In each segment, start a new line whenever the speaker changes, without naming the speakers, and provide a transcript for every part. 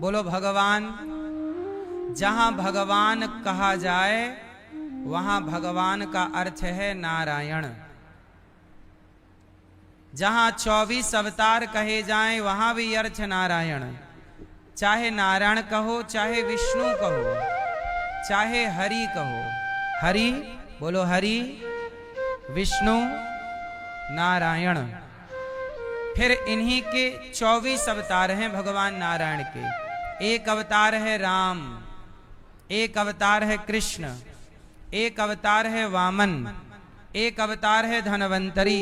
बोलो भगवान। जहां भगवान कहा जाए वहां भगवान का अर्थ है नारायण। जहां 24 अवतार कहे जाएं वहां भी अर्थ नारायण। चाहे नारायण कहो, चाहे विष्णु कहो, चाहे हरि कहो। हरि बोलो, हरि, विष्णु, नारायण। फिर इन्हीं के 24 अवतार हैं भगवान नारायण के। एक अवतार है राम, एक अवतार है कृष्ण, एक अवतार है वामन, एक अवतार है धनवंतरी,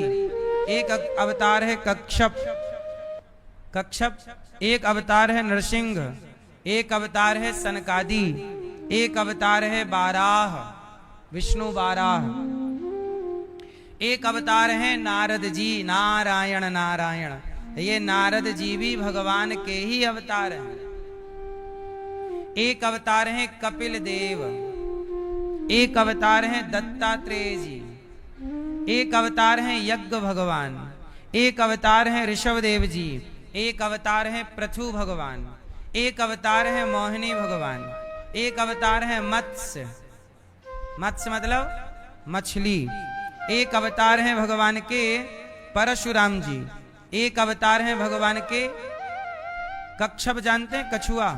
एक अवतार है कच्छप, एक अवतार है नरसिंह, एक अवतार है सनकादि, एक अवतार है बाराह, विष्णु बाराह, एक अवतार है नारद जी। नारायण नारायण, ये नारद जी भी भगवान के ही अवतार हैं। एक अवतार है कपिल देव, एक अवतार है दत्तात्रेय जी, एक अवतार है यज्ञ भगवान, एक अवतार है ऋषभदेव जी, एक अवतार है पृथु भगवान, एक अवतार है मोहिनी भगवान, एक अवतार है मत्स्य, मत्स्य मतलब मछली, एक अवतार है भगवान के परशुराम जी, एक अवतार है भगवान के कच्छप, जानते हैं कछुआ,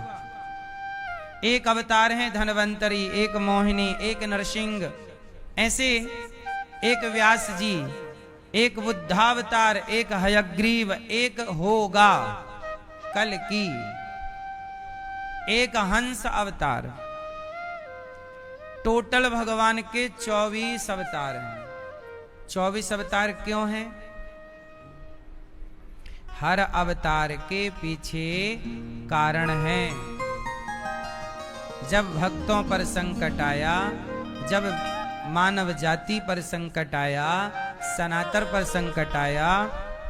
एक अवतार है धनवंतरी, एक मोहिनी, एक नरसिंह, ऐसे एक व्यास जी, एक बुद्धावतार, एक हयग्रीव, एक होगा कल की, एक हंस अवतार। टोटल भगवान के 24 अवतार हैं। 24 अवतार क्यों हैं? हर अवतार के पीछे कारण है। जब भक्तों पर संकट आया, जब मानव जाति पर संकट आया, सनातन पर संकट आया,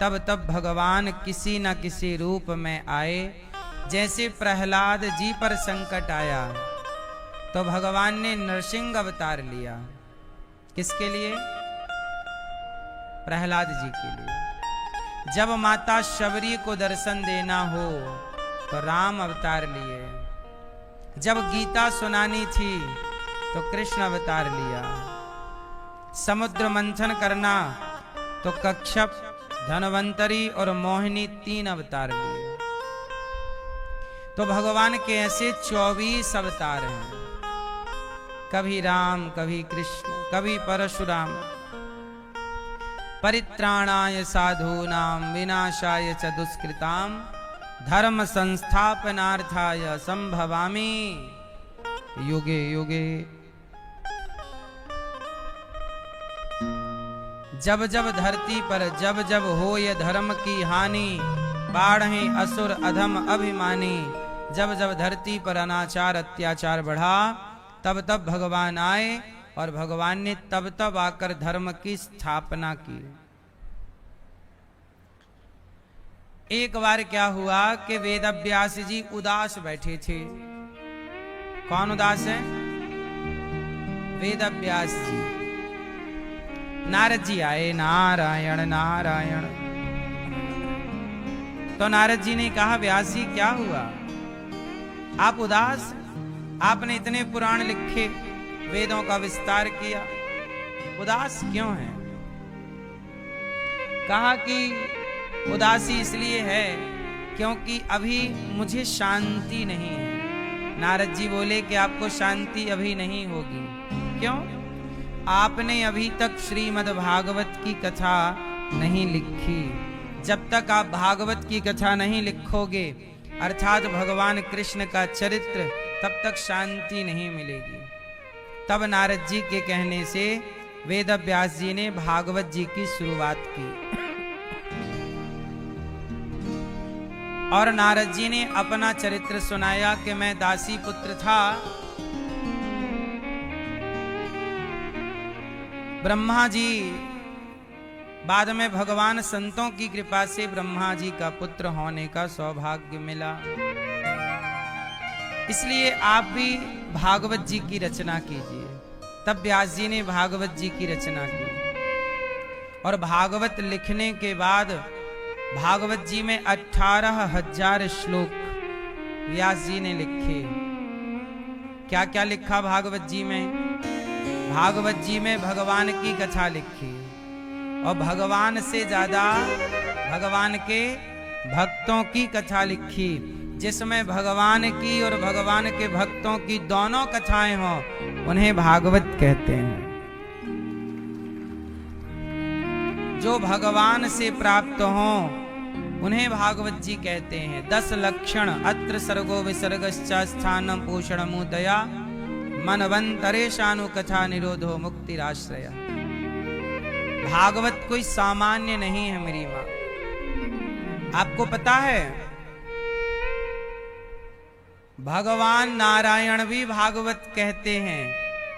तब तब भगवान किसी न किसी रूप में आए। जैसे प्रहलाद जी पर संकट आया तो भगवान ने नरसिंह अवतार लिया। किसके लिए? प्रहलाद जी के लिए। जब माता शबरी को दर्शन देना हो तो राम अवतार लिए। जब गीता सुनानी थी तो कृष्ण अवतार लिया। समुद्र मंथन करना तो कच्छप, धनवंतरी और मोहिनी 3 अवतार लिए। तो भगवान के ऐसे 24 अवतार हैं। कभी राम, कभी कृष्ण, कभी परशुराम। परित्राणाय साधूनां विनाशाय च दुष्कृतां धर्म संस्थापनार्थाय संभवामि युगे युगे। जब जब धरती पर जब जब हो ये धर्म की हानि, बाढ़े असुर अधम अभिमानी। जब जब धरती पर अनाचार अत्याचार बढ़ा तब तब भगवान आए और भगवान ने तब तब आकर धर्म की स्थापना की। एक बार क्या हुआ कि वेदव्यास जी उदास बैठे थे। कौन उदास है? वेदव्यास जी। नारद जी आए, नारायण नारायण। तो नारद जी ने कहा, व्यास जी क्या हुआ, आप उदास? आपने इतने पुराण लिखे, वेदों का विस्तार किया, उदास क्यों हैं? कहा कि उदासी इसलिए है क्योंकि अभी मुझे शांति नहीं है। नारद जी बोले कि आपको शांति अभी नहीं होगी। क्यों? आपने अभी तक श्रीमद् भागवत की कथा नहीं लिखी। जब तक आप भागवत की कथा नहीं लिखोगे, अर्थात भगवान कृष्ण का चरित्र, तब तक शांति नहीं मिलेगी। तब नारद जी के कहने से वेदव्यास जी ने भागवत जी की शुरुआत की। और नारद जी ने अपना चरित्र सुनाया कि मैं दासी पुत्र था। ब्रह्मा जी, बाद में भगवान संतों की कृपा से ब्रह्मा जी का पुत्र होने का सौभाग्य मिला। इसलिए आप भी भागवत जी की रचना कीजिए। तब व्यास जी ने भागवत जी की रचना की। और भागवत लिखने के बाद भागवत जी में 18,000 श्लोक व्यास जी ने लिखे। क्या क्या लिखा भागवत जी में? भागवत जी में भगवान की कथा लिखी, और भगवान से ज्यादा भगवान के भक्तों की कथा लिखी, जिसमें भगवान की और भगवान के भक्तों की दोनों कथाएं हों, उन्हें भागवत कहते हैं। जो भगवान से प्राप्त हों उन्हें भागवत जी कहते हैं। 10 लक्षण अत्र सर्गो विसर्गश्च स्थानम पोषणमुदया मनवंतरेशानु कथा निरोधो मुक्तिराश्रय। भागवत कोई सामान्य नहीं है मेरी माँ। आपको पता है भगवान नारायण भी भागवत कहते हैं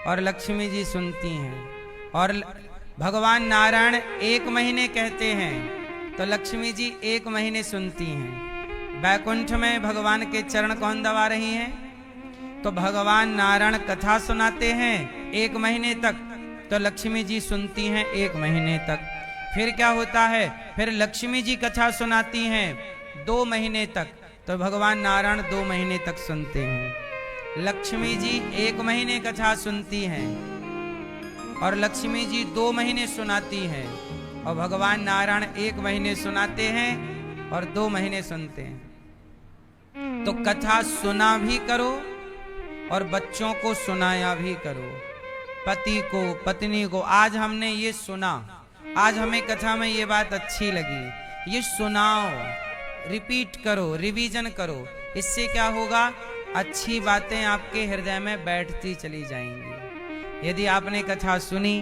और लक्ष्मी जी सुनती हैं। और भगवान नारायण 1 महीने कहते हैं तो लक्ष्मी जी 1 महीने सुनती हैं। बैकुंठ में भगवान के चरण कौन दबा रही हैं? तो भगवान नारायण कथा सुनाते हैं 1 महीने तक, तो लक्ष्मी जी सुनती हैं 1 महीने तक। फिर क्या होता है? फिर लक्ष्मी जी कथा सुनाती हैं 2 महीने तक, तो भगवान नारायण 2 महीने तक सुनते हैं। लक्ष्मी जी 1 महीने कथा सुनती हैं और लक्ष्मी जी 2 महीने सुनाती हैं, और भगवान नारायण 1 महीने सुनाते हैं और 2 महीने सुनते हैं। तो कथा सुना भी करो और बच्चों को सुनाया भी करो, पति को पत्नी को। आज हमने ये सुना, आज हमें कथा में ये बात अच्छी लगी, ये सुनाओ, रिपीट करो, रिवीजन करो। इससे क्या होगा? अच्छी बातें आपके हृदय में बैठती चली जाएंगी। यदि आपने कथा सुनी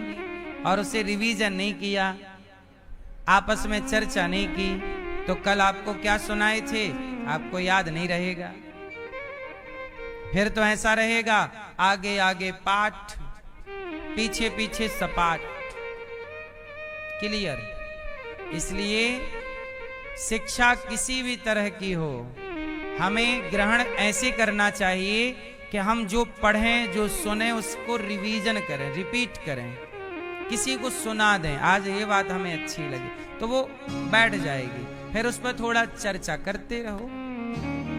और उसे रिवीजन नहीं किया, आपस में चर्चा नहीं की, तो कल आपको क्या सुनाए थे आपको याद नहीं रहेगा। फिर तो ऐसा रहेगा आगे आगे पाठ, पीछे पीछे सपाट। क्लियर? इसलिए शिक्षा किसी भी तरह की हो, हमें ग्रहण ऐसे करना चाहिए कि हम जो पढ़ें, जो सुने, उसको रिवीजन करें, रिपीट करें, किसी को सुना दें। आज ये बात हमें अच्छी लगी तो वो बैठ जाएगी, फिर उस पर थोड़ा चर्चा करते रहो।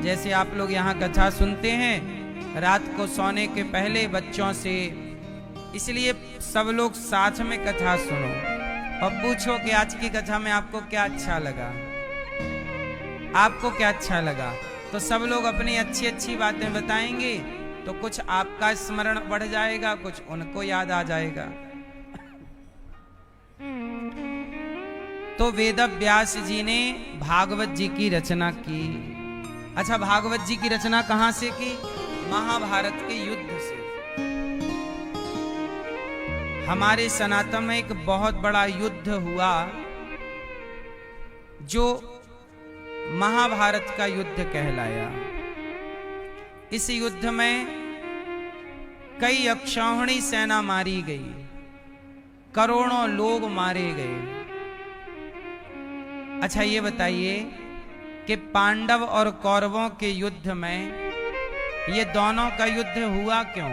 जैसे आप लोग यहाँ कथा सुनते हैं रात को सोने के पहले बच्चों से, इसलिए सब लोग साथ में कथा सुनो और पूछो कि आज की कथा में आपको क्या अच्छा लगा, आपको क्या अच्छा लगा। तो सब लोग अपनी अच्छी अच्छी बातें बताएंगे, तो कुछ आपका स्मरण बढ़ जाएगा, कुछ उनको याद आ जाएगा। तो वेद व्यास जी ने भागवत जी की रचना की। अच्छा, भागवत जी की रचना कहां से की? महाभारत के युद्ध से। हमारे सनातन में एक बहुत बड़ा युद्ध हुआ जो महाभारत का युद्ध कहलाया। इस युद्ध में कई अक्षौहिणी सेना मारी गई, करोड़ों लोग मारे गए। अच्छा ये बताइए कि पांडव और कौरवों के युद्ध में ये दोनों का युद्ध हुआ क्यों?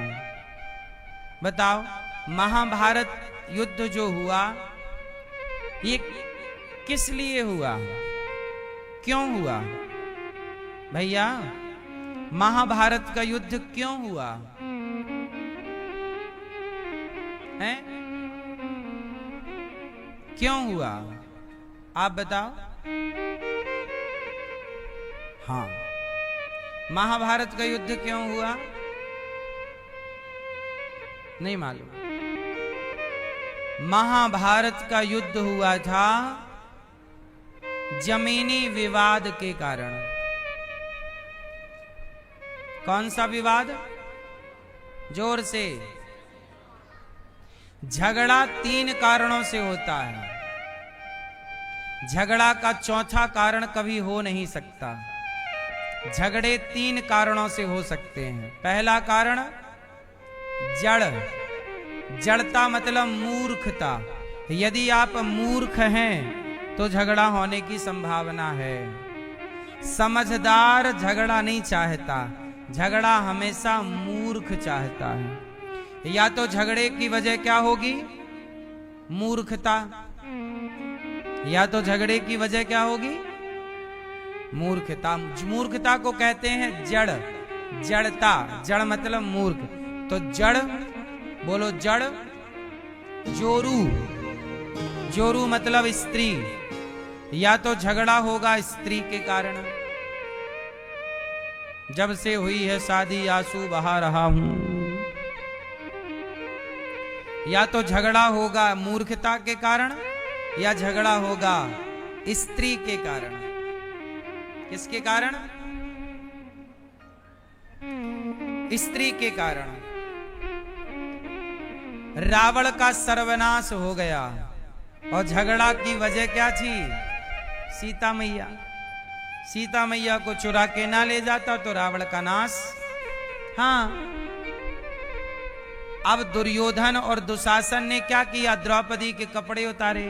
बताओ। महाभारत युद्ध जो हुआ ये किस लिए हुआ, क्यों हुआ? भैया, महाभारत का युद्ध क्यों हुआ है? क्यों हुआ आप बताओ। हाँ, महाभारत का युद्ध क्यों हुआ? नहीं मालूम। महाभारत का युद्ध हुआ था जमीनी विवाद के कारण। कौन सा विवाद? जोर से। झगड़ा 3 कारणों से होता है। झगड़ा का चौथा कारण कभी हो नहीं सकता। झगड़े 3 कारणों से हो सकते हैं। पहला कारण जड़, जड़ता मतलब मूर्खता। यदि आप मूर्ख हैं तो झगड़ा होने की संभावना है। समझदार झगड़ा नहीं चाहता, झगड़ा हमेशा मूर्ख चाहता है। या तो झगड़े की वजह क्या होगी? मूर्खता। या तो झगड़े की वजह क्या होगी? मूर्खता, मूर्खता को कहते हैं जड़, जड़ता, जड़ मतलब मूर्ख। तो जड़ बोलो जड़, जोरू, जोरू मतलब स्त्री। या तो झगड़ा होगा स्त्री के कारण, जब से हुई है शादी आंसू बहा रहा हूं। या तो झगड़ा होगा मूर्खता के कारण, या झगड़ा होगा स्त्री के कारण। किसके कारण? स्त्री के कारण। रावण का सर्वनाश हो गया, और झगड़ा की वजह क्या थी? सीता मैया। सीता मैया को चुरा के ना ले जाता तो रावण का नाश। हाँ, अब दुर्योधन और दुशासन ने क्या किया? द्रौपदी के कपड़े उतारे,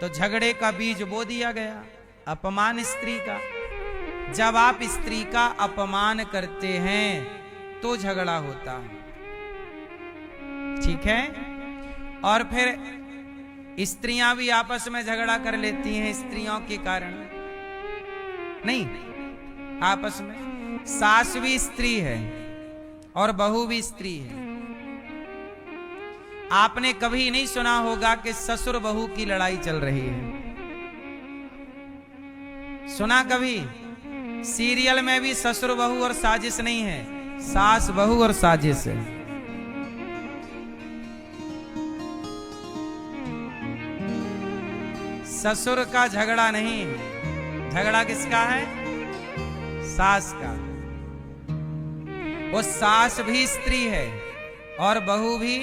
तो झगड़े का बीज बो दिया गया, अपमान स्त्री का। जब आप स्त्री का अपमान करते हैं तो झगड़ा होता है, ठीक है। और फिर स्त्रियां भी आपस में झगड़ा कर लेती हैं स्त्रियों के कारण, नहीं, आपस में। सास भी स्त्री है और बहू भी स्त्री है। आपने कभी नहीं सुना होगा कि ससुर बहू की लड़ाई चल रही है? सुना कभी? सीरियल में भी ससुर बहू और साजिश नहीं है, सास बहू और साजिश है। ससुर का झगड़ा नहीं है, झगड़ा किसका है? सास का। वो सास भी स्त्री है और बहू भी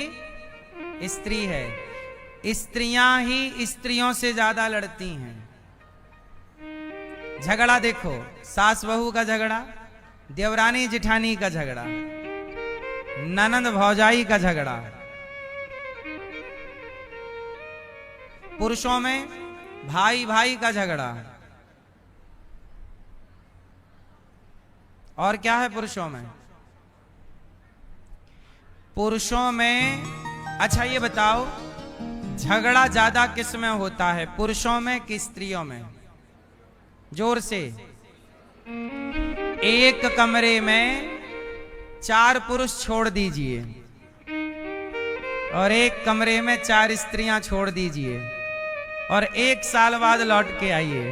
स्त्री है। स्त्रियां ही स्त्रियों से ज्यादा लड़ती हैं। झगड़ा देखो, सास बहू का झगड़ा, देवरानी जिठानी का झगड़ा, ननंद भौजाई का झगड़ा। पुरुषों में भाई भाई का झगड़ा। और क्या है पुरुषों में? पुरुषों में, अच्छा ये बताओ, झगड़ा ज्यादा किस में होता है, पुरुषों में कि स्त्रियों में? जोर से। एक कमरे में 4 पुरुष छोड़ दीजिए और एक कमरे में 4 स्त्रियां छोड़ दीजिए, और 1 साल बाद लौट के आइए।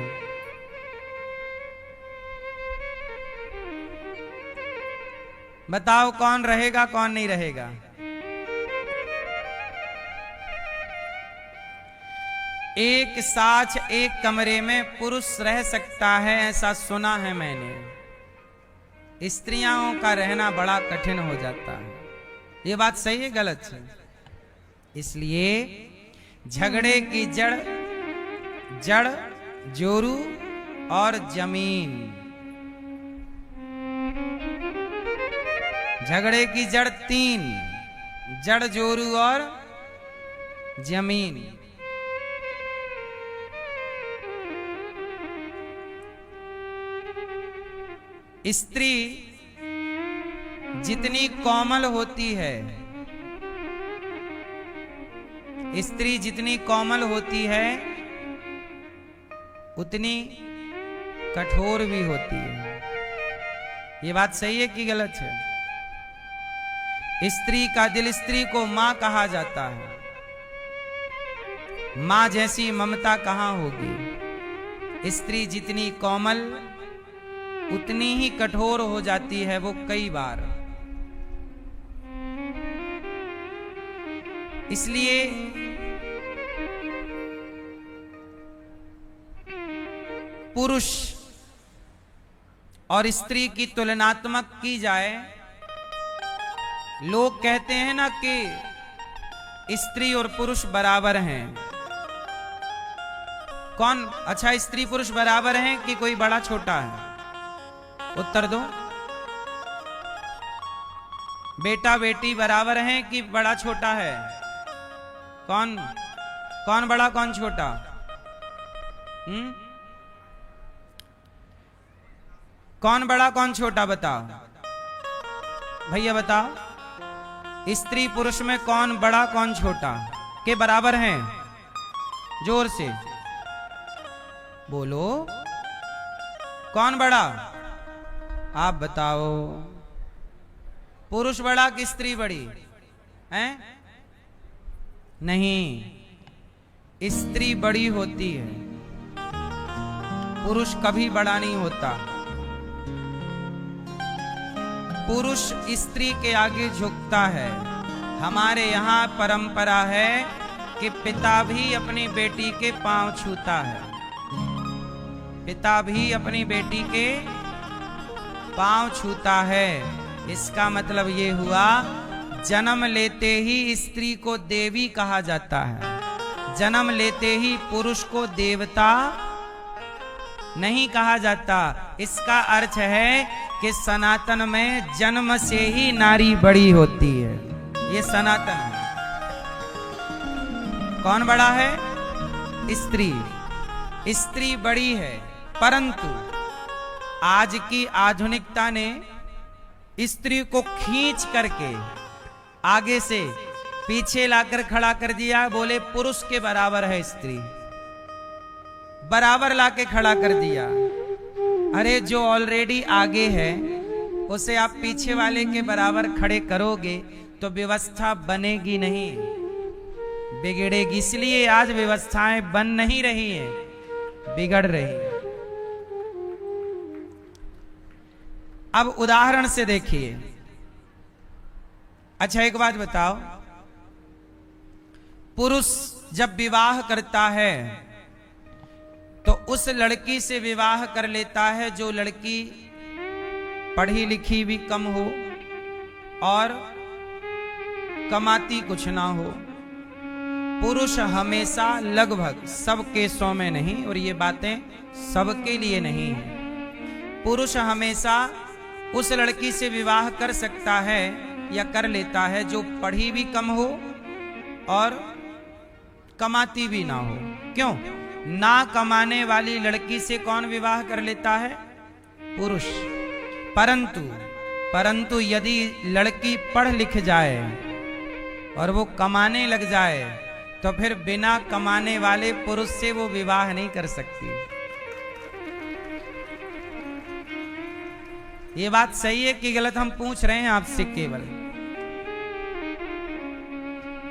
बताओ कौन रहेगा कौन नहीं रहेगा? एक साथ एक कमरे में पुरुष रह सकता है, ऐसा सुना है मैंने। स्त्रियों का रहना बड़ा कठिन हो जाता है। ये बात सही है गलत है? इसलिए झगड़े की जड़, जड़, जोरू और जमीन। झगड़े की जड़ 3, जड़, जोरू और जमीन। स्त्री जितनी कोमल होती है, स्त्री जितनी कोमल होती है उतनी कठोर भी होती है। ये बात सही है कि गलत है? स्त्री का दिल, स्त्री को मां कहा जाता है। मां जैसी ममता कहां होगी? स्त्री जितनी कोमल उतनी ही कठोर हो जाती है वो कई बार। इसलिए पुरुष और स्त्री की तुलनात्मक की जाए, लोग कहते हैं ना कि स्त्री और पुरुष बराबर हैं। कौन? अच्छा, स्त्री पुरुष बराबर हैं कि कोई बड़ा छोटा है? उत्तर दो। बेटा बेटी बराबर हैं कि बड़ा छोटा है? कौन कौन बड़ा कौन छोटा? कौन बड़ा कौन छोटा? बताओ भैया, बताओ। स्त्री पुरुष में कौन बड़ा कौन छोटा? के बराबर हैं? जोर से। बोलो कौन बड़ा? आप बताओ, पुरुष बड़ा कि स्त्री बड़ी हैं? नहीं, स्त्री बड़ी होती है, पुरुष कभी बड़ा नहीं होता। पुरुष स्त्री के आगे झुकता है। हमारे यहाँ परंपरा है कि पिता भी अपनी बेटी के पांव छूता है। पिता भी अपनी बेटी के पांव छूता है। इसका मतलब ये हुआ, जन्म लेते ही स्त्री को देवी कहा जाता है, जन्म लेते ही पुरुष को देवता नहीं कहा जाता। इसका अर्थ है कि सनातन में जन्म से ही नारी बड़ी होती है। ये सनातन है। कौन बड़ा है? स्त्री। स्त्री बड़ी है, परंतु आज की आधुनिकता ने स्त्री को खींच करके आगे से पीछे लाकर खड़ा कर दिया। बोले पुरुष के बराबर है स्त्री, बराबर लाके खड़ा कर दिया। अरे जो ऑलरेडी आगे है उसे आप पीछे वाले के बराबर खड़े करोगे तो व्यवस्था बनेगी नहीं, बिगड़ेगी। इसलिए आज व्यवस्थाएं बन नहीं रही हैं, बिगड़ रही हैं। अब उदाहरण से देखिए। अच्छा एक बात बताओ, पुरुष जब विवाह करता है तो उस लड़की से विवाह कर लेता है जो लड़की पढ़ी लिखी भी कम हो और कमाती कुछ ना हो। पुरुष हमेशा, लगभग सब केसों में नहीं, और ये बातें सबके लिए नहीं है, पुरुष हमेशा उस लड़की से विवाह कर सकता है या कर लेता है जो पढ़ी भी कम हो और कमाती भी ना हो। क्यों? ना कमाने वाली लड़की से कौन विवाह कर लेता है? पुरुष। परंतु यदि लड़की पढ़ लिख जाए और वो कमाने लग जाए तो फिर बिना कमाने वाले पुरुष से वो विवाह नहीं कर सकती। ये बात सही है कि गलत हम पूछ रहे हैं आपसे केवल।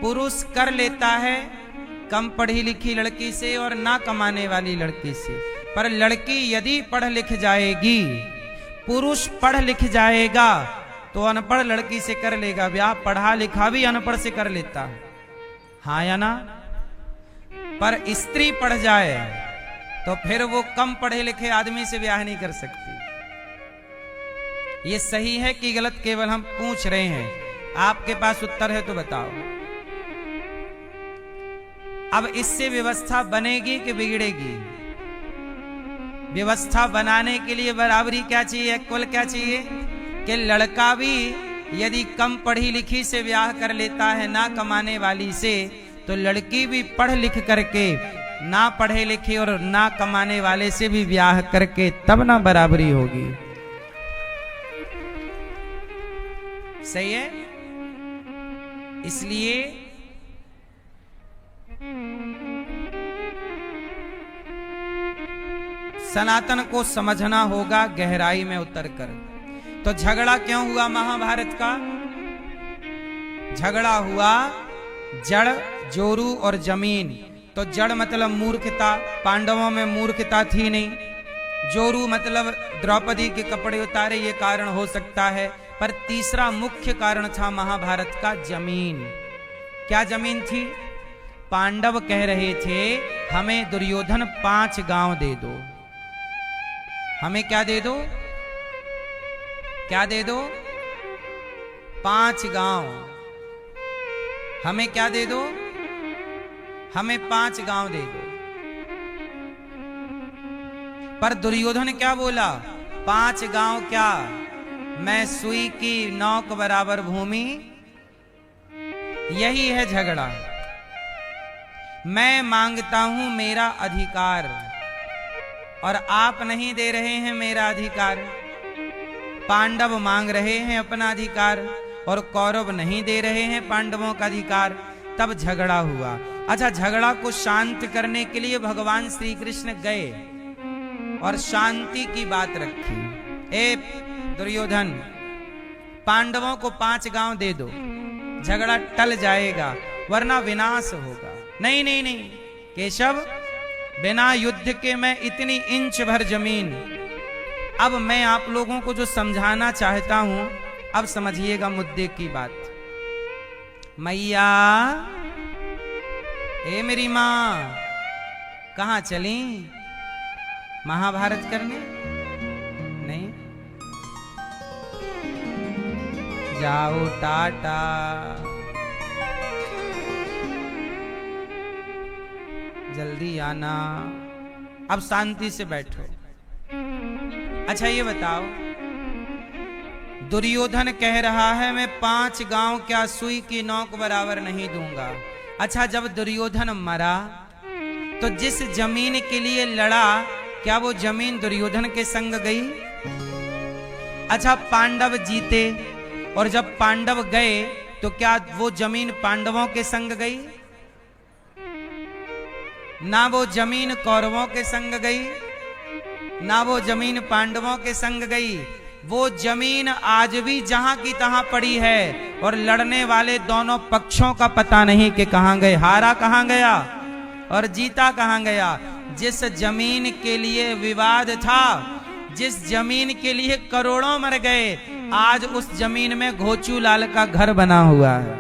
पुरुष कर लेता है कम पढ़ी लिखी लड़की से और ना कमाने वाली लड़की से, पर लड़की यदि पढ़ लिख जाएगी, पुरुष पढ़ लिख जाएगा तो अनपढ़ लड़की से कर लेगा ब्याह। पढ़ा लिखा भी अनपढ़ से कर लेता है, हाँ या ना? पर स्त्री पढ़ जाए तो फिर वो कम पढ़े लिखे आदमी से ब्याह नहीं कर सकती। ये सही है कि गलत केवल हम पूछ रहे हैं, आपके पास उत्तर है तो बताओ। अब इससे व्यवस्था बनेगी कि बिगड़ेगी? व्यवस्था बनाने के लिए बराबरी क्या चाहिए, इक्वल क्या चाहिए? कि लड़का भी यदि कम पढ़ी लिखी से ब्याह कर लेता है ना कमाने वाली से, तो लड़की भी पढ़ लिख करके ना पढ़े लिखे और ना कमाने वाले से भी ब्याह करके तब ना बराबरी होगी। सही है? इसलिए सनातन को समझना होगा गहराई में उतरकर। तो झगड़ा क्यों हुआ महाभारत का? झगड़ा हुआ जड़, जोरू और जमीन। तो जड़ मतलब मूर्खता, पांडवों में मूर्खता थी नहीं। जोरू मतलब द्रौपदी के कपड़े उतारे, ये कारण हो सकता है। पर तीसरा मुख्य कारण था महाभारत का जमीन। क्या जमीन थी? पांडव कह रहे थे हमें दुर्योधन 5 गांव दे दो। हमें क्या दे दो? क्या दे दो? 5 गांव। हमें क्या दे दो? हमें 5 गांव दे दो। पर दुर्योधन क्या बोला? 5 गांव क्या, मैं सुई की नौक बराबर भूमि। यही है झगड़ा। मैं मांगता हूं मेरा अधिकार और आप नहीं दे रहे हैं मेरा अधिकार। पांडव मांग रहे हैं अपना अधिकार और कौरव नहीं दे रहे हैं पांडवों का अधिकार। तब झगड़ा हुआ। अच्छा, झगड़ा को शांत करने के लिए भगवान श्री कृष्ण गए और शांति की बात रखी। ए दुर्योधन, पांडवों को 5 गांव दे दो, झगड़ा टल जाएगा, वरना विनाश होगा। नहीं नहीं नहीं केशव, बिना युद्ध के मैं इतनी इंच भर जमीन। अब मैं आप लोगों को जो समझाना चाहता हूं, अब समझिएगा मुद्दे की बात। मैया, ए मेरी मां, कहां चली? महाभारत करने? नहीं, जाओ टाटा। जल्दी आना, अब शांति से बैठो। अच्छा ये बताओ, दुर्योधन कह रहा है मैं 5 गांव क्या सुई की नोक बराबर नहीं दूंगा। अच्छा, जब दुर्योधन मरा तो जिस जमीन के लिए लड़ा, क्या वो जमीन दुर्योधन के संग गई? अच्छा, पांडव जीते और जब पांडव गए तो क्या वो जमीन पांडवों के संग गई? ना वो जमीन कौरवों के संग गई, ना वो जमीन पांडवों के संग गई। वो जमीन आज भी जहां की तहां पड़ी है और लड़ने वाले दोनों पक्षों का पता नहीं कि कहां गए, हारा कहां गया और जीता कहां गया। जिस जमीन के लिए विवाद था, जिस जमीन के लिए करोड़ों मर गए, आज उस जमीन में घोचू लाल का घर बना हुआ है।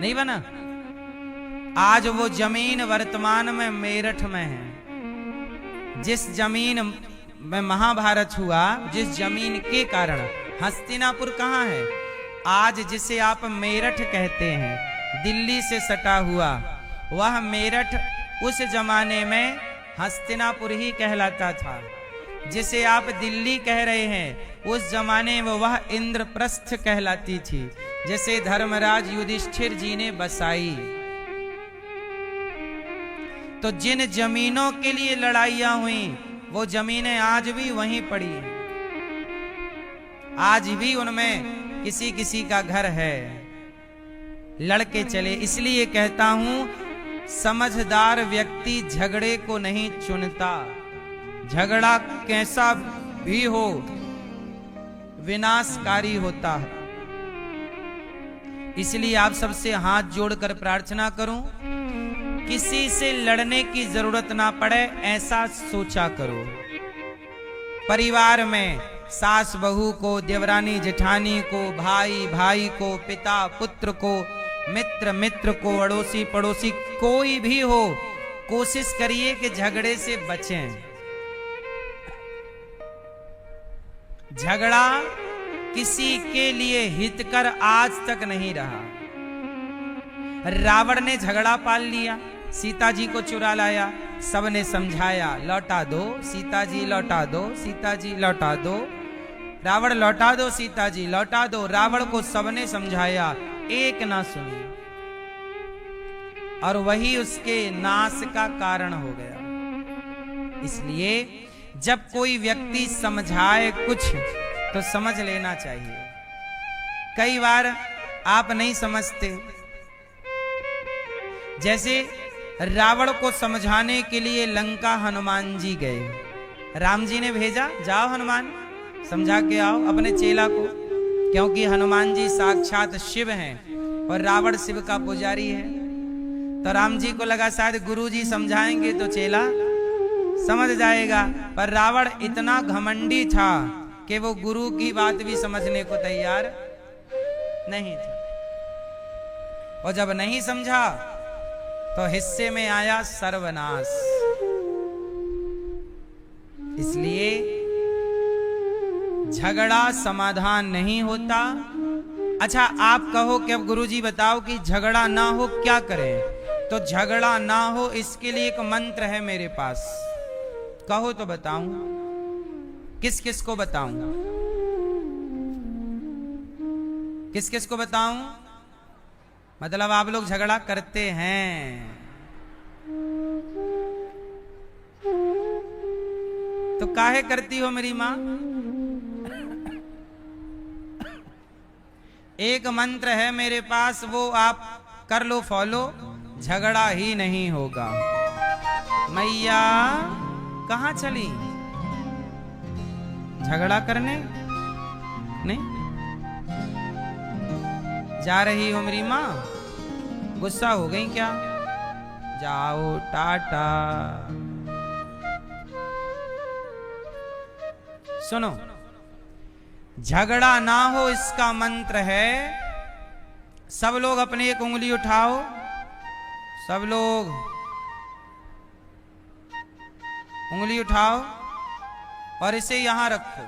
नहीं बना? आज वो जमीन वर्तमान में मेरठ में है। जिस जमीन में महाभारत हुआ, जिस जमीन के कारण, हस्तिनापुर कहां है आज? जिसे आप मेरठ कहते हैं, दिल्ली से सटा हुआ वह मेरठ उस जमाने में हस्तिनापुर ही कहलाता था। जिसे आप दिल्ली कह रहे हैं, उस जमाने में वह इंद्रप्रस्थ कहलाती थी, जैसे धर्मराज युधिष्ठिर जी ने बसाई। तो जिन जमीनों के लिए लड़ाइयां हुई, वो जमीनें आज भी वहीं पड़ी हैं। आज भी उनमें किसी किसी का घर है, लड़के चले। इसलिए कहता हूं, समझदार व्यक्ति झगड़े को नहीं चुनता। झगड़ा कैसा भी हो, विनाशकारी होता है। इसलिए आप सबसे हाथ जोड़कर प्रार्थना करूं, किसी से लड़ने की जरूरत ना पड़े, ऐसा सोचा करो। परिवार में सास बहू को, देवरानी जेठानी को, भाई भाई को, पिता पुत्र को, मित्र मित्र को, अड़ोसी पड़ोसी, कोई भी हो, कोशिश करिए कि झगड़े से बचें। झगड़ा किसी के लिए हितकर आज तक नहीं रहा। रावण ने झगड़ा पाल लिया, सीता जी को चुरा लाया, सबने समझाया लौटा दो सीता जी, लौटा दो सीता जी, लौटा दो। रावण लौटा दो सीता जी, लौटा दो। रावण को सबने समझाया, एक ना सुनी, और वही उसके नाश का कारण हो गया। इसलिए जब कोई व्यक्ति समझाए कुछ तो समझ लेना चाहिए। कई बार आप नहीं समझते। जैसे रावण को समझाने के लिए लंका हनुमान जी गए। राम जी ने भेजा, जाओ हनुमान समझा के आओ अपने चेला को, क्योंकि हनुमान जी साक्षात शिव हैं और रावण शिव का पुजारी है। तो राम जी को लगा शायद गुरु जी समझाएंगे तो चेला समझ जाएगा, पर रावण इतना घमंडी था कि वो गुरु की बात भी समझने को तैयार नहीं था। और जब नहीं समझा तो हिस्से में आया सर्वनाश। इसलिए झगड़ा समाधान नहीं होता। अच्छा, आप कहो कि अब गुरुजी बताओ कि झगड़ा ना हो क्या करें? तो झगड़ा ना हो इसके लिए एक मंत्र है मेरे पास, कहो तो बताऊं। किस किस को बताऊं? किस किस को बताऊं? मतलब आप लोग झगड़ा करते हैं तो काहे करती हो मेरी मां? एक मंत्र है मेरे पास, वो आप कर लो फॉलो, झगड़ा ही नहीं होगा। मैया कहाँ चली? झगड़ा करने? नहीं जा रही हो मेरी माँ? गुस्सा हो गई क्या? जाओ टाटा। सुनो, झगड़ा ना हो इसका मंत्र है। सब लोग अपनी एक उंगली उठाओ, सब लोग उंगली उठाओ और इसे यहां रखो।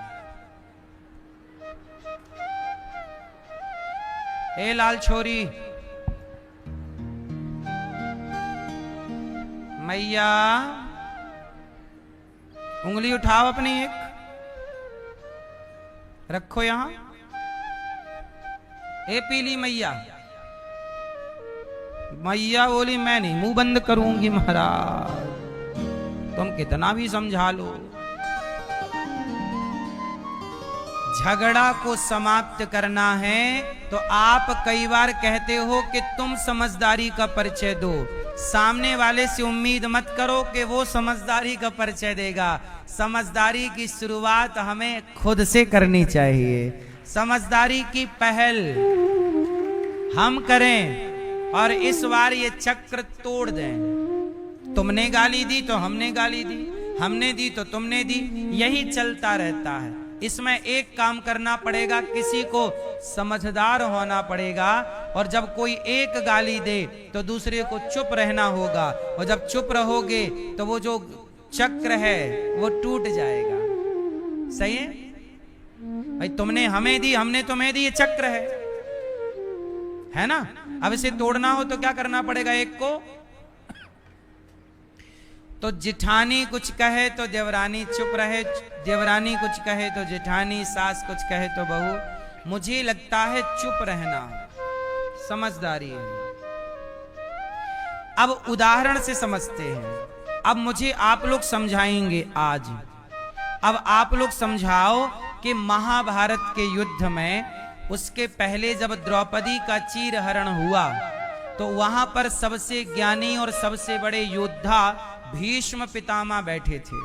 ए लाल छोरी, मैया उंगली उठाओ अपनी एक, रखो यहां। ए पीली मैया, मैया बोली मैं नहीं मुंह बंद करूंगी महाराज, तुम कितना भी समझा लो। झगड़ा को समाप्त करना है तो आप कई बार कहते हो कि तुम समझदारी का परिचय दो। सामने वाले से उम्मीद मत करो कि वो समझदारी का परिचय देगा। समझदारी की शुरुआत हमें खुद से करनी चाहिए। समझदारी की पहल हम करें और इस बार ये चक्र तोड़ दें। तुमने गाली दी तो हमने गाली दी, हमने दी तो तुमने दी, यही चलता रहता है। इसमें एक काम करना पड़ेगा, किसी को समझदार होना पड़ेगा। और जब कोई एक गाली दे तो दूसरे को चुप रहना होगा, और जब चुप रहोगे तो वो जो चक्र है वो टूट जाएगा। सही है भाई? तुमने हमें दी, हमने तुम्हें दी, ये चक्र है ना? अब इसे तोड़ना हो तो क्या करना पड़ेगा? एक को तो जिठानी कुछ कहे तो देवरानी चुप रहे, देवरानी कुछ कहे तो जेठानी, सास कुछ कहे तो बहू। मुझे लगता है चुप रहना समझदारी है। अब उदाहरण से समझते हैं। अब मुझे आप लोग समझाएंगे आज। अब आप लोग समझाओ कि महाभारत के युद्ध में उसके पहले जब द्रौपदी का चीरहरण हुआ तो वहां पर सबसे ज्ञानी और सबसे बड़े योद्धा भीष्म पितामह बैठे थे।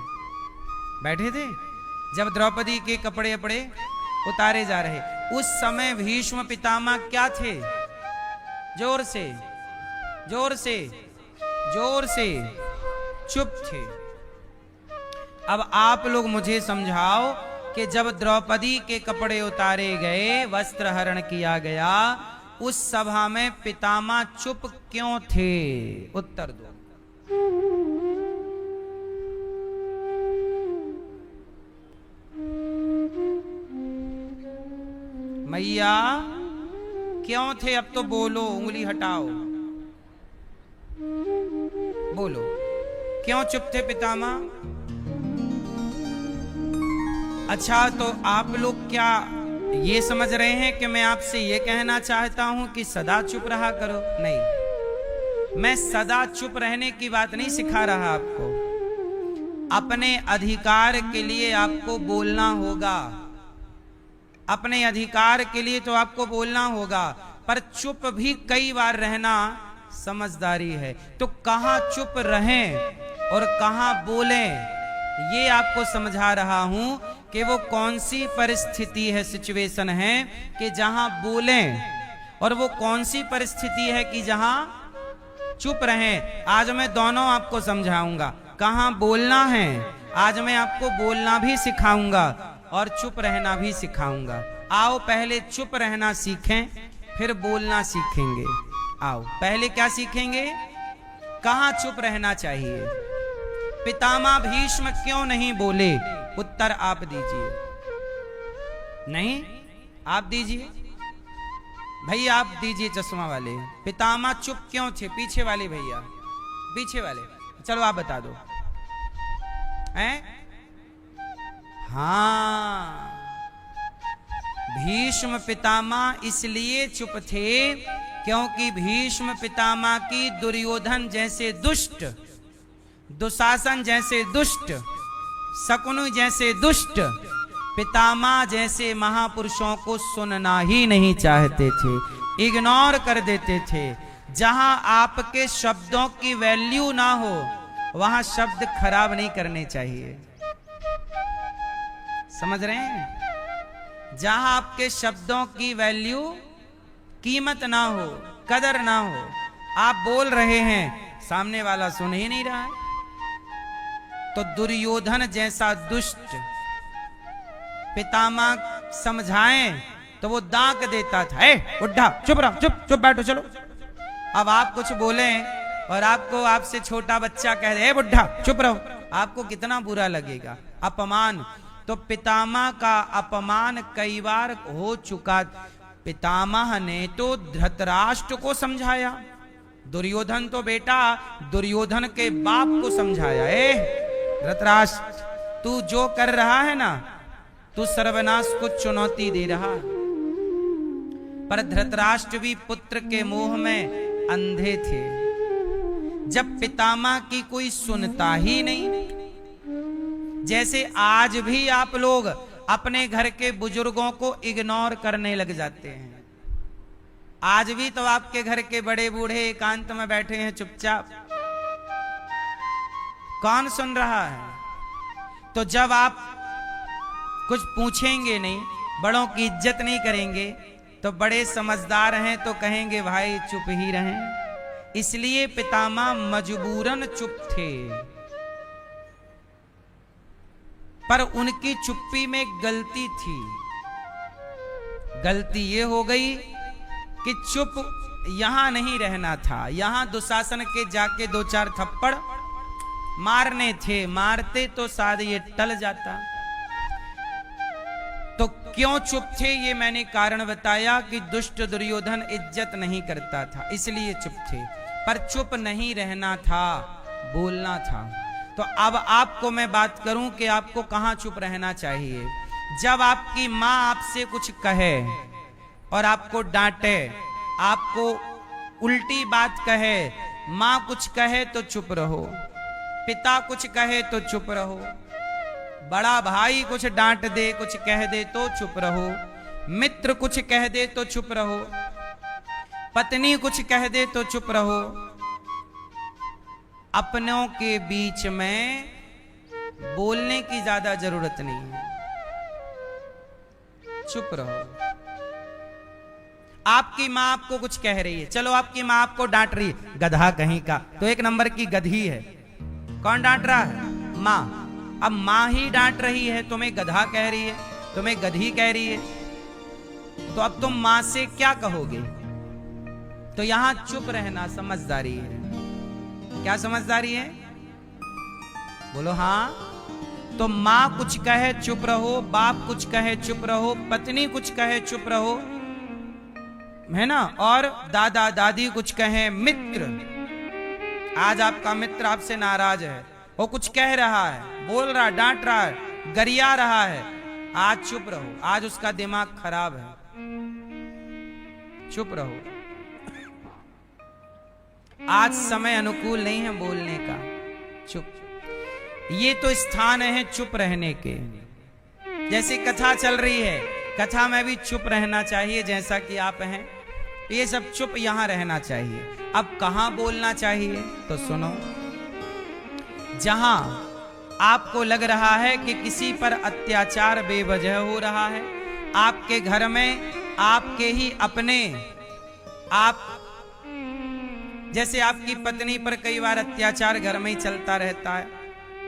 जब द्रौपदी के कपड़े अपड़े उतारे जा रहे, उस समय भीष्म पितामह क्या थे? जोर से जोर से जोर से चुप थे। अब आप लोग मुझे समझाओ कि जब द्रौपदी के कपड़े उतारे गए, वस्त्र हरण किया गया, उस सभा में पितामह चुप क्यों थे? उत्तर दो। मैया क्यों थे? अब तो बोलो, उंगली हटाओ, बोलो क्यों चुप थे पितामह? अच्छा, तो आप लोग क्या ये समझ रहे हैं कि मैं आपसे ये कहना चाहता हूं कि सदा चुप रहा करो? नहीं, मैं सदा चुप रहने की बात नहीं सिखा रहा आपको। अपने अधिकार के लिए आपको बोलना होगा। अपने अधिकार के लिए तो आपको बोलना होगा, पर चुप भी कई बार रहना समझदारी है। तो कहां चुप रहें और कहां बोलें, ये आपको समझा रहा हूं कि वो कौन सी परिस्थिति है, सिचुएशन है कि जहां बोलें, और वो कौन सी परिस्थिति है कि जहां चुप रहें। आज मैं दोनों आपको समझाऊंगा। कहां बोलना है, आज मैं आपको बोलना भी सिखाऊंगा और चुप रहना भी सिखाऊंगा। आओ पहले चुप रहना सीखें, फिर बोलना सीखेंगे। आओ पहले क्या सीखेंगे? कहां चुप रहना चाहिए। पितामह भीष्म क्यों नहीं बोले? उत्तर आप दीजिए। नहीं, आप दीजिए भैया, आप दीजिए चश्मा वाले। पितामह चुप क्यों थे? पीछे वाले भैया, पीछे वाले, चलो आप बता दो। हैं? हाँ, भीष्म पितामह इसलिए चुप थे क्योंकि भीष्म पितामह की दुर्योधन जैसे दुष्ट, दुशासन जैसे दुष्ट, शकुनी जैसे दुष्ट पितामह जैसे महापुरुषों को सुनना ही नहीं चाहते थे, इग्नोर कर देते थे। जहां आपके शब्दों की वैल्यू ना हो वहां शब्द खराब नहीं करने चाहिए। समझ रहे हैं? जहां आपके शब्दों की वैल्यू, कीमत ना हो, कदर ना हो, आप बोल रहे हैं, सामने वाला सुन ही नहीं रहा है। तो दुर्योधन जैसा दुष्ट पितामह समझाएं तो वो दांत देता था, बुड्ढा चुप रहो, चुप चुप बैठो, चलो। अब आप कुछ बोले और आपको आपसे छोटा बच्चा कह दे, बुड्ढा चुप रहो, आपको कितना बुरा लगेगा। अपमान। तो पितामह का अपमान कई बार हो चुका। पितामह ने तो धृतराष्ट्र को समझाया, दुर्योधन तो बेटा दुर्योधन के बाप को समझाया, धृतराष्ट्र तू जो कर रहा है ना, तू सर्वनाश को चुनौती दे रहा। पर धृतराष्ट्र भी पुत्र के मोह में अंधे थे। जब पितामह की कोई सुनता ही नहीं, जैसे आज भी आप लोग अपने घर के बुजुर्गों को इग्नोर करने लग जाते हैं। आज भी तो आपके घर के बड़े बूढ़े एकांत में बैठे हैं चुपचाप, कौन सुन रहा है? तो जब आप कुछ पूछेंगे नहीं, बड़ों की इज्जत नहीं करेंगे, तो बड़े समझदार हैं तो कहेंगे भाई चुप ही रहें। इसलिए पितामह मजबूरन चुप थे। पर उनकी चुप्पी में गलती थी। गलती ये हो गई कि चुप यहां नहीं रहना था, यहां दुशासन के जाके 2-4 थप्पड़ मारने थे। मारते तो शायद ये टल जाता। तो क्यों चुप थे ये मैंने कारण बताया कि दुष्ट दुर्योधन इज्जत नहीं करता था, इसलिए चुप थे। पर चुप नहीं रहना था, बोलना था। तो अब आपको मैं बात करूं कि आपको कहां चुप रहना चाहिए। जब आपकी मां आपसे कुछ कहे और आपको डांटे, आपको उल्टी बात कहे, मां कुछ कहे तो चुप रहो, पिता कुछ कहे तो चुप रहो, बड़ा भाई कुछ डांट दे, कुछ कह दे तो चुप रहो, मित्र कुछ कह दे तो चुप रहो, पत्नी कुछ कह दे तो चुप रहो। अपनों के बीच में बोलने की ज्यादा जरूरत नहीं है, चुप रहो। आपकी मां आपको कुछ कह रही है, चलो आपकी मां आपको डांट रही है, गधा कहीं का, तो 1 नंबर की गधी है। कौन डांट रहा है? मां। अब मां ही डांट रही है, तुम्हें गधा कह रही है, तुम्हें गधी कह रही है, तो अब तुम मां से क्या कहोगे? तो यहां चुप रहना समझदारी है। क्या समझदारी है? बोलो हाँ। तो मां कुछ कहे चुप रहो, बाप कुछ कहे चुप रहो, पत्नी कुछ कहे चुप रहो, है ना, और दादा दादी कुछ कहे, मित्र, आज आपका मित्र आपसे नाराज है, वो कुछ कह रहा है, बोल रहा, डांट रहा है, गरिया रहा है, आज चुप रहो, आज उसका दिमाग खराब है, चुप रहो, आज समय अनुकूल नहीं है बोलने का, चुप। ये तो स्थान है चुप रहने के। जैसे कथा चल रही है, कथा में भी चुप रहना चाहिए, जैसा कि आप हैं, ये सब चुप यहां रहना चाहिए। अब कहां बोलना चाहिए तो सुनो। जहां आपको लग रहा है कि किसी पर अत्याचार बेवजह हो रहा है, आपके घर में आपके ही अपने, आप जैसे आपकी पत्नी पर कई बार अत्याचार घर में ही चलता रहता है,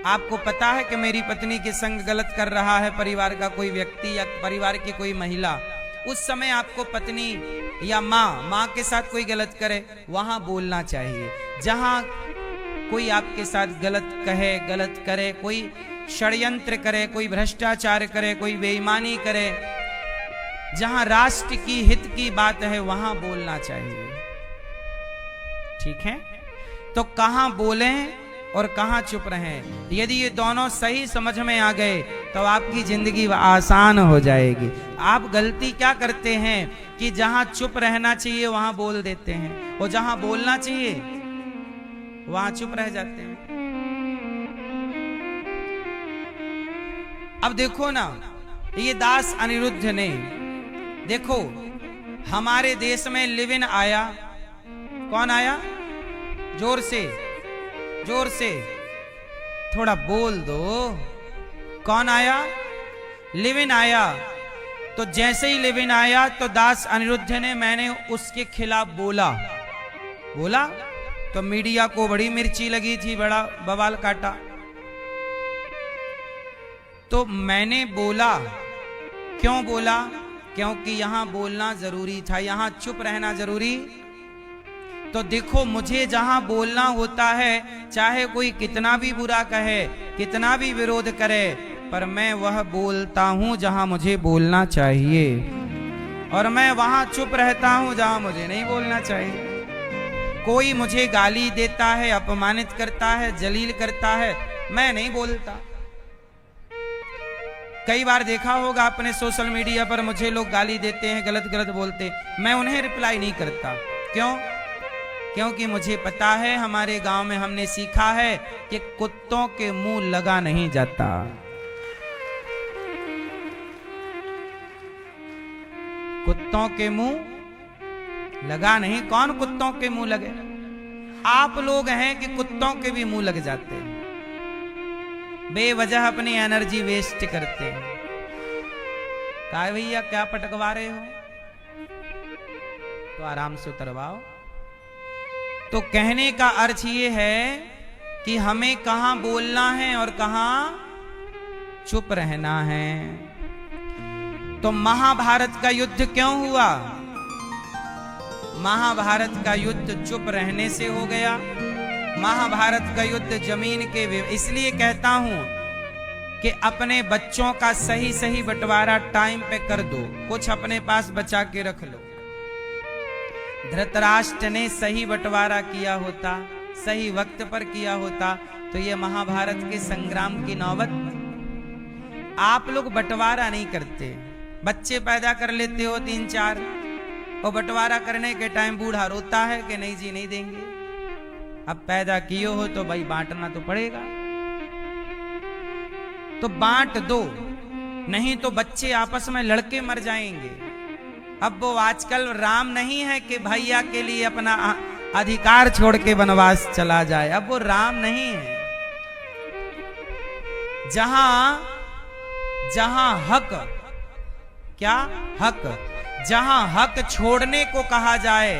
आपको पता है कि मेरी पत्नी के संग गलत कर रहा है परिवार का कोई व्यक्ति या परिवार की कोई महिला, उस समय आपको पत्नी या माँ के साथ कोई गलत करे, वहां बोलना चाहिए। जहां कोई आपके साथ गलत कहे, गलत करे, कोई षड्यंत्र करे, कोई भ्रष्टाचार करे, कोई बेईमानी करे, जहां राष्ट्र की हित की बात है वहां बोलना चाहिए। ठीक है? तो कहां बोलें और कहां चुप रहें, यदि ये दोनों सही समझ में आ गए तो आपकी जिंदगी आसान हो जाएगी। आप गलती क्या करते हैं कि जहां चुप रहना चाहिए वहां बोल देते हैं, और जहां बोलना चाहिए वहां चुप रह जाते हैं। अब देखो ना, ये दास अनिरुद्ध ने, देखो हमारे देश में लिव इन आया, कौन आया? जोर से, जोर से। थोड़ा बोल दो। कौन आया? लिविन आया। तो जैसे ही लिविन आया तो दास अनिरुद्ध ने, मैंने उसके खिलाफ बोला तो मीडिया को बड़ी मिर्ची लगी थी, बड़ा बवाल काटा। तो मैंने बोला, क्यों बोला? क्योंकि यहां बोलना जरूरी था, यहां चुप रहना जरूरी। तो देखो, मुझे जहां बोलना होता है, चाहे कोई कितना भी बुरा कहे, कितना भी विरोध करे, पर मैं वह बोलता हूं जहां मुझे बोलना चाहिए, और मैं वहां चुप रहता हूं जहां मुझे नहीं बोलना चाहिए। कोई मुझे गाली देता है, अपमानित करता है, जलील करता है, मैं नहीं बोलता। कई बार देखा होगा अपने सोशल मीडिया पर, मुझे लोग गाली देते हैं, गलत गलत बोलते, मैं उन्हें रिप्लाई नहीं करता। क्यों? क्योंकि मुझे पता है, हमारे गांव में हमने सीखा है कि कुत्तों के मुंह लगा नहीं जाता। कुत्तों के मुंह लगा नहीं। कौन कुत्तों के मुंह लगे? आप लोग हैं कि कुत्तों के भी मुंह लग जाते हैं, बेवजह अपनी एनर्जी वेस्ट करते हैं। काय भैया, क्या पटकवा रहे हो? तो आराम से उतरवाओ। तो कहने का अर्थ ये है कि हमें कहां बोलना है और कहां चुप रहना है। तो महाभारत का युद्ध क्यों हुआ? महाभारत का युद्ध चुप रहने से हो गया। महाभारत का युद्ध जमीन के इसलिए कहता हूं कि अपने बच्चों का सही सही बंटवारा टाइम पे कर दो, कुछ अपने पास बचा के रख लो। धृतराष्ट्र ने सही बंटवारा किया होता, सही वक्त पर किया होता, तो ये महाभारत के संग्राम की नौबत। आप लोग बंटवारा नहीं करते, बच्चे पैदा कर लेते हो 3-4, और बंटवारा करने के टाइम बूढ़ा रोता है कि नहीं जी नहीं देंगे। अब पैदा किए हो तो भाई बांटना तो पड़ेगा, तो बांट दो, नहीं तो बच्चे आपस में लड़के मर जाएंगे। अब वो आजकल राम नहीं है कि भैया के लिए अपना अधिकार छोड़ के वनवास चला जाए, अब वो राम नहीं है। जहां हक, क्या हक, जहां हक छोड़ने को कहा जाए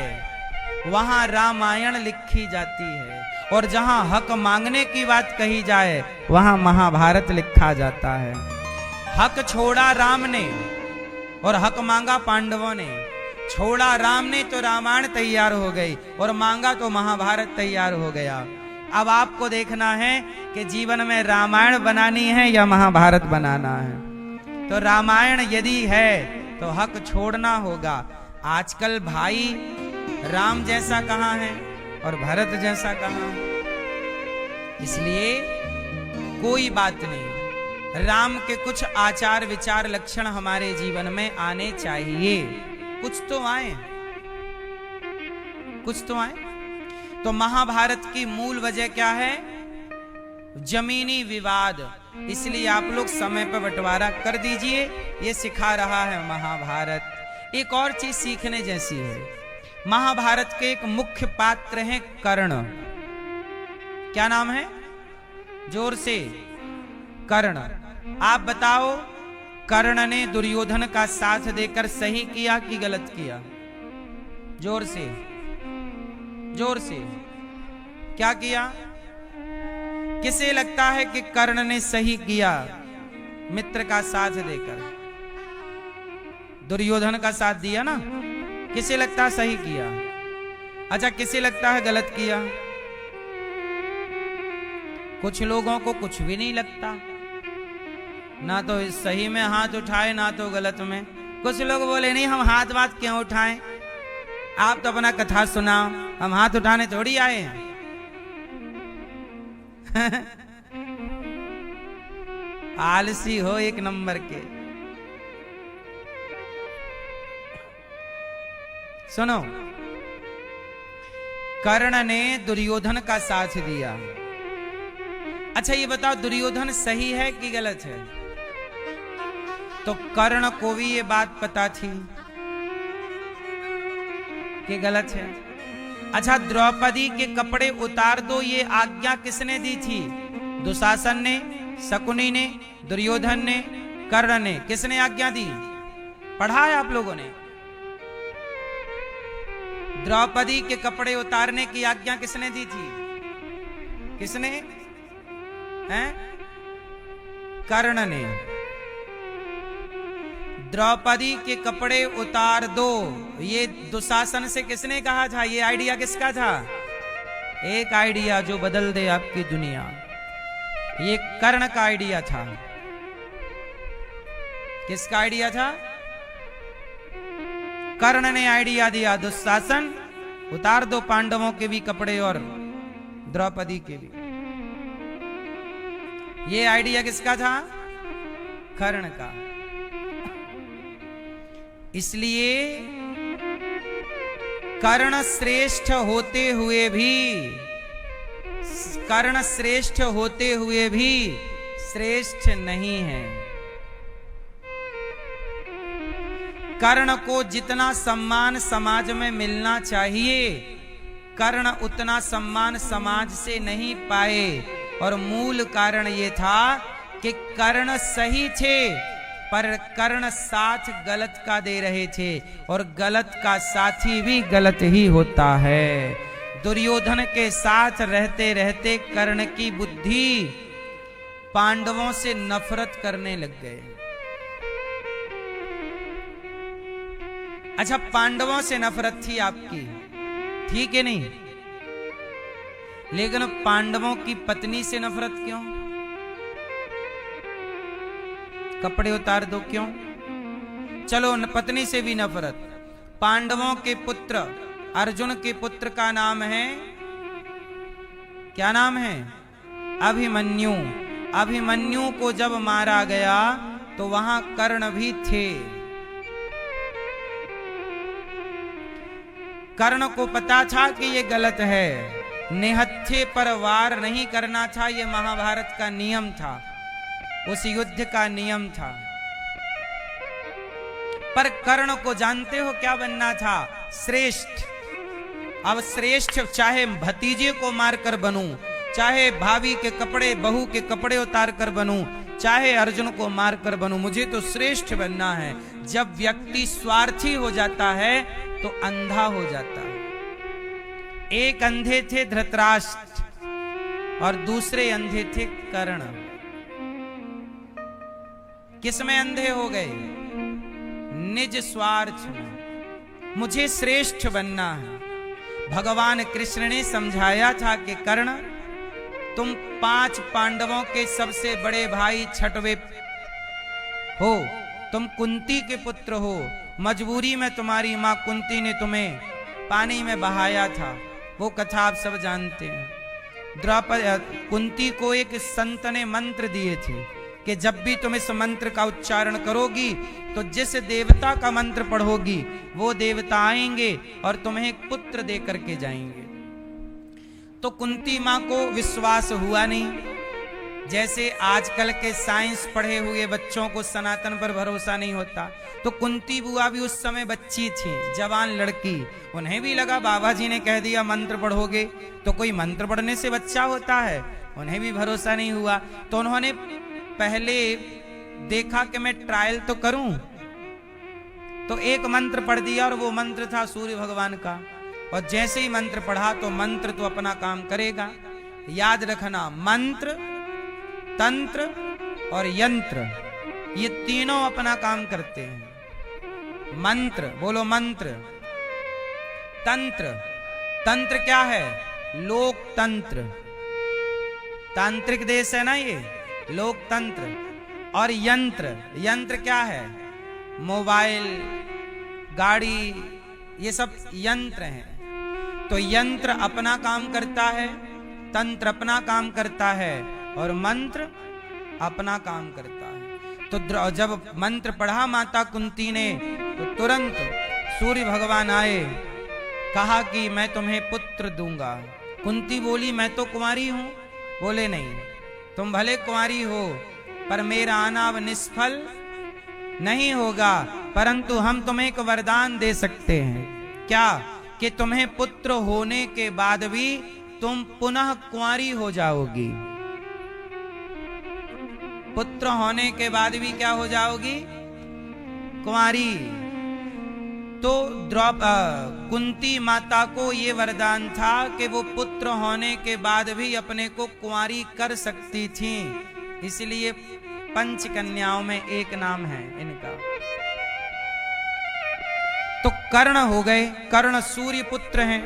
वहां रामायण लिखी जाती है, और जहां हक मांगने की बात कही जाए वहां महाभारत लिखा जाता है। हक छोड़ा राम ने और हक मांगा पांडवों ने। छोड़ा राम ने तो रामायण तैयार हो गई, और मांगा तो महाभारत तैयार हो गया। अब आपको देखना है कि जीवन में रामायण बनानी है या महाभारत बनाना है। तो रामायण यदि है तो हक छोड़ना होगा। आजकल भाई राम जैसा कहां है और भरत जैसा कहां है। इसलिए कोई बात नहीं, राम के कुछ आचार विचार लक्षण हमारे जीवन में आने चाहिए। कुछ तो आए, कुछ तो आए। तो महाभारत की मूल वजह क्या है? जमीनी विवाद। इसलिए आप लोग समय पर बंटवारा कर दीजिए, ये सिखा रहा है महाभारत। एक और चीज सीखने जैसी है, महाभारत के एक मुख्य पात्र हैं कर्ण। क्या नाम है? जोर से, कर्ण। आप बताओ, कर्ण ने दुर्योधन का साथ देकर सही किया कि गलत किया? जोर से, जोर से। क्या किया? किसे लगता है कि कर्ण ने सही किया? मित्र का साथ देकर दुर्योधन का साथ दिया ना, किसे लगता है सही किया? अच्छा, किसे लगता है गलत किया? कुछ लोगों को कुछ भी नहीं लगता, ना तो सही में हाथ उठाए ना तो गलत में। कुछ लोग बोले नहीं, हम हाथ बात क्यों उठाएं, आप तो अपना कथा सुनाओ, हम हाथ उठाने थोड़ी आए हैं। आलसी हो एक नंबर के। सुनो, कर्ण ने दुर्योधन का साथ दिया। अच्छा ये बताओ, दुर्योधन सही है कि गलत है? तो कर्ण को भी ये बात पता थी कि गलत है। अच्छा, द्रौपदी के कपड़े उतार दो, ये आज्ञा किसने दी थी? दुशासन ने, शकुनी ने, दुर्योधन ने, कर्ण ने। किसने आज्ञा दी? पढ़ा है आप लोगों ने? द्रौपदी के कपड़े उतारने की आज्ञा किसने दी थी? किसने? हैं? कर्ण ने। द्रौपदी के कपड़े उतार दो, ये दुशासन से किसने कहा था? ये आइडिया किसका था? एक आइडिया जो बदल दे आपकी दुनिया, ये कर्ण का आइडिया था। किसका आइडिया था? कर्ण ने आइडिया दिया, दुशासन उतार दो पांडवों के भी कपड़े और द्रौपदी के भी। ये आइडिया किसका था? कर्ण का। इसलिए कर्ण श्रेष्ठ होते हुए भी, कर्ण श्रेष्ठ होते हुए भी श्रेष्ठ नहीं है। कर्ण को जितना सम्मान समाज में मिलना चाहिए, कर्ण उतना सम्मान समाज से नहीं पाए। और मूल कारण ये था कि कर्ण सही थे, पर कर्ण साथ गलत का दे रहे थे, और गलत का साथी भी गलत ही होता है। दुर्योधन के साथ रहते रहते कर्ण की बुद्धि पांडवों से नफरत करने लग गए। अच्छा, पांडवों से नफरत थी आपकी, ठीक है नहीं, लेकिन पांडवों की पत्नी से नफरत क्यों? कपड़े उतार दो क्यों? चलो पत्नी से भी नफरत। पांडवों के पुत्र अर्जुन के पुत्र का नाम है, क्या नाम है? अभिमन्यु। अभिमन्यु को जब मारा गया तो वहां कर्ण भी थे। कर्ण को पता था कि ये गलत है, निहत्थे पर वार नहीं करना था, ये महाभारत का नियम था, उस युद्ध का नियम था। पर कर्ण को जानते हो क्या बनना था? श्रेष्ठ। अब श्रेष्ठ चाहे भतीजे को मारकर बनूं, चाहे भाभी के कपड़े, बहू के कपड़े उतार कर बनूं, चाहे अर्जुन को मारकर बनूं, मुझे तो श्रेष्ठ बनना है। जब व्यक्ति स्वार्थी हो जाता है तो अंधा हो जाता है। एक अंधे थे धृतराष्ट्र और दूसरे अंधे थे कर्ण। किसमें अंधे हो गए? निज स्वार्थ में, मुझे श्रेष्ठ बनना है। भगवान कृष्ण ने समझाया था कि कर्ण, तुम 5 पांडवों के सबसे बड़े भाई छठवे हो, तुम कुंती के पुत्र हो। मजबूरी में तुम्हारी मां कुंती ने तुम्हें पानी में बहाया था, वो कथा आप सब जानते हैं। कुंती को एक संत ने मंत्र दिए थे कि जब भी तुम इस मंत्र का उच्चारण करोगी तो जिस देवता का मंत्र पढ़ोगी वो देवता आएंगे और तुम्हें एक पुत्र दे करके जाएंगे। तो कुंती मां को विश्वास हुआ नहीं। जैसे आजकल के साइंस पढ़े हुए बच्चों को सनातन पर भरोसा नहीं होता, तो कुंती बुआ भी उस समय बच्ची थी, जवान लड़की, उन्हें भी लगा बाबा जी ने कह दिया मंत्र पढ़ोगे तो कोई मंत्र पढ़ने से बच्चा होता है, उन्हें भी भरोसा नहीं हुआ। तो उन्होंने पहले देखा कि मैं ट्रायल तो करूं, तो एक मंत्र पढ़ दिया और वो मंत्र था सूर्य भगवान का। और जैसे ही मंत्र पढ़ा तो मंत्र तो अपना काम करेगा। याद रखना, मंत्र, तंत्र और यंत्र, ये तीनों अपना काम करते हैं। मंत्र, बोलो मंत्र। तंत्र, तंत्र क्या है? लोकतंत्र, तांत्रिक देश है ना ये, लोकतंत्र। और यंत्र, यंत्र क्या है? मोबाइल, गाड़ी, ये सब यंत्र हैं। तो यंत्र अपना काम करता है, तंत्र अपना काम करता है और मंत्र अपना काम करता है। तो जब मंत्र पढ़ा माता कुंती ने तो तुरंत सूर्य भगवान आए, कहा कि मैं तुम्हें पुत्र दूंगा। कुंती बोली मैं तो कुंवारी हूं। बोले नहीं, तुम भले कुंवारी हो पर मेरा आना अब निष्फल नहीं होगा, परंतु हम तुम्हें एक वरदान दे सकते हैं। क्या? कि तुम्हें पुत्र होने के बाद भी तुम पुनः कुंवारी हो जाओगी। पुत्र होने के बाद भी क्या हो जाओगी? कुंवारी। तो कुंती माता को ये वरदान था कि वो पुत्र होने के बाद भी अपने को कुंवारी कर सकती थी, इसलिए 5 कन्याओं में एक नाम है इनका। तो कर्ण हो गए, कर्ण सूर्य पुत्र हैं।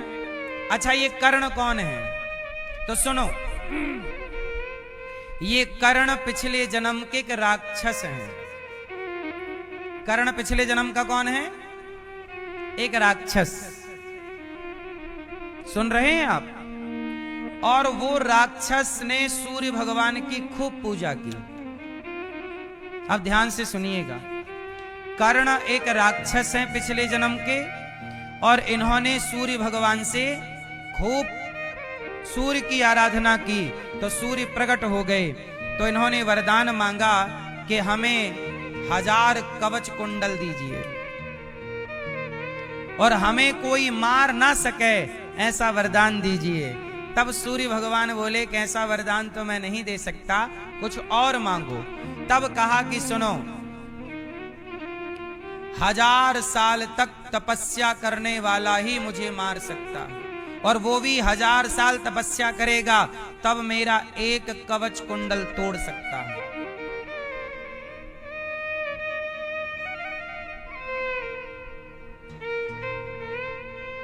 अच्छा, ये कर्ण कौन है? तो सुनो, ये कर्ण पिछले जन्म के एक राक्षस हैं। कर्ण पिछले जन्म का कौन है? एक राक्षस। सुन रहे हैं आप? और वो राक्षस ने सूर्य भगवान की खूब पूजा की। अब ध्यान से सुनिएगा, कर्ण एक राक्षस हैं पिछले जन्म के, और इन्होंने सूर्य भगवान से खूब सूर्य की आराधना की, तो सूर्य प्रकट हो गए। तो इन्होंने वरदान मांगा कि हमें 1000 कवच कुंडल दीजिए और हमें कोई मार ना सके, ऐसा वरदान दीजिए। तब सूर्य भगवान बोले कि ऐसा वरदान तो मैं नहीं दे सकता, कुछ और मांगो। तब कहा कि सुनो, 1000 साल तक तपस्या करने वाला ही मुझे मार सकता है, और वो भी 1000 साल तपस्या करेगा तब मेरा एक कवच कुंडल तोड़ सकता है।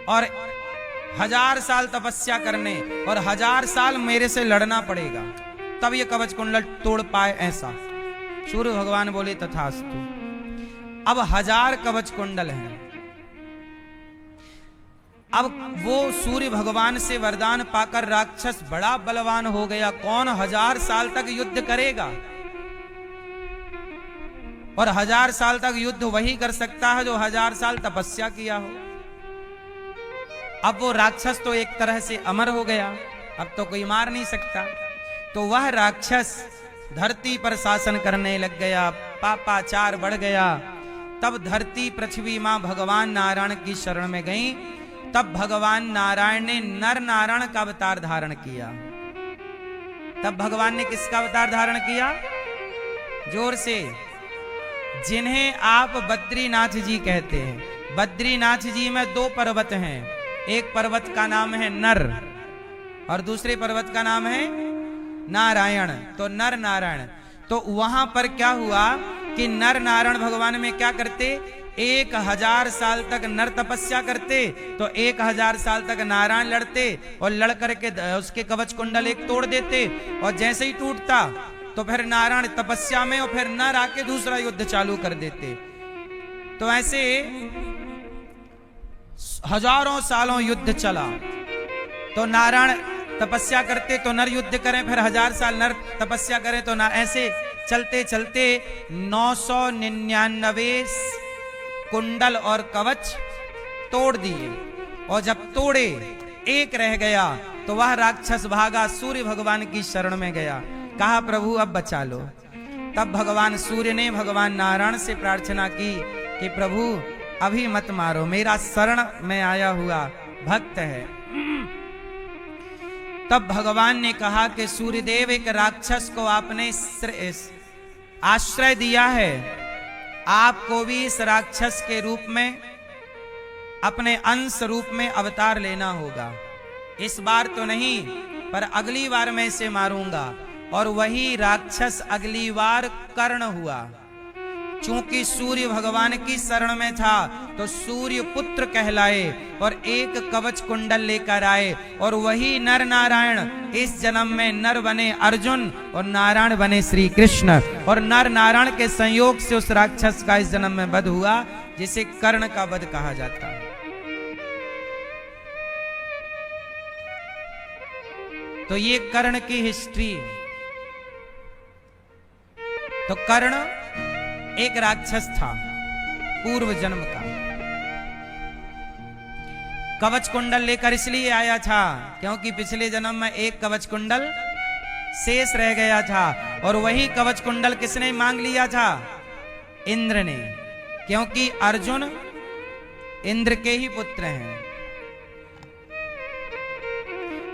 और 1000 साल तपस्या करने और 1000 साल मेरे से लड़ना पड़ेगा तब ये कवच कुंडल तोड़ पाए, ऐसा सूर्य भगवान बोले तथास्तु। अब 1000 कवच कुंडल हैं। अब वो सूर्य भगवान से वरदान पाकर राक्षस बड़ा बलवान हो गया। कौन 1000 साल तक युद्ध करेगा? और 1000 साल तक युद्ध वही कर सकता है जो 1000 साल तपस्या किया हो। अब वो राक्षस तो एक तरह से अमर हो गया, अब तो कोई मार नहीं सकता। तो वह राक्षस धरती पर शासन करने लग गया, पापाचार बढ़ गया। तब धरती पृथ्वी मां भगवान नारायण की शरण में गई। तब भगवान नारायण ने नर नारायण का अवतार धारण किया। तब भगवान ने किसका अवतार धारण किया? जोर से। जिन्हें आप बद्रीनाथ जी कहते हैं। बद्रीनाथ जी में 2 पर्वत हैं, एक पर्वत का नाम है नर और दूसरे पर्वत का नाम है नारायण। तो नर नारायण। तो वहां पर क्या हुआ कि नर नारायण भगवान में क्या करते? 1000 साल तक नर तपस्या करते, तो 1000 साल तक नारायण लड़ते और लड़ करके उसके कवच कुंडल एक तोड़ देते, और जैसे ही टूटता तो फिर नारायण तपस्या में और फिर नर आके दूसरा युद्ध चालू कर देते। तो ऐसे हजारों सालों युद्ध चला। तो नारायण तपस्या करते तो नर युद्ध करें, फिर 1000 साल नर तपस्या करें तो ना, ऐसे चलते चलते 999 कुंडल और कवच तोड़ दिए। और जब तोड़े एक रह गया तो वह राक्षस भागा, सूर्य भगवान की शरण में गया, कहा प्रभु अब बचा लो। तब भगवान सूर्य ने भगवान नारायण से प्रार्थना की कि प्रभु अभी मत मारो, मेरा शरण में आया हुआ भक्त है। तब भगवान ने कहा कि सूर्यदेव, एक राक्षस को आपने आश्रय दिया है, आपको भी इस राक्षस के रूप में अपने अंश रूप में अवतार लेना होगा। इस बार तो नहीं, पर अगली बार मैं इसे मारूंगा। और वही राक्षस अगली बार कर्ण हुआ। चूंकि सूर्य भगवान की शरण में था तो सूर्य पुत्र कहलाए और एक कवच कुंडल लेकर आए। और वही नर नारायण इस जन्म में नर बने अर्जुन और नारायण बने श्री कृष्ण। और नर नारायण के संयोग से उस राक्षस का इस जन्म में वध हुआ, जिसे कर्ण का वध कहा जाता है। तो ये कर्ण की हिस्ट्री। तो कर्ण एक राक्षस था पूर्व जन्म का। कवच कुंडल लेकर इसलिए आया था क्योंकि पिछले जन्म में एक कवच कुंडल शेष रह गया था, और वही कवच कुंडल किसने मांग लिया था? इंद्र ने, क्योंकि अर्जुन इंद्र के ही पुत्र हैं।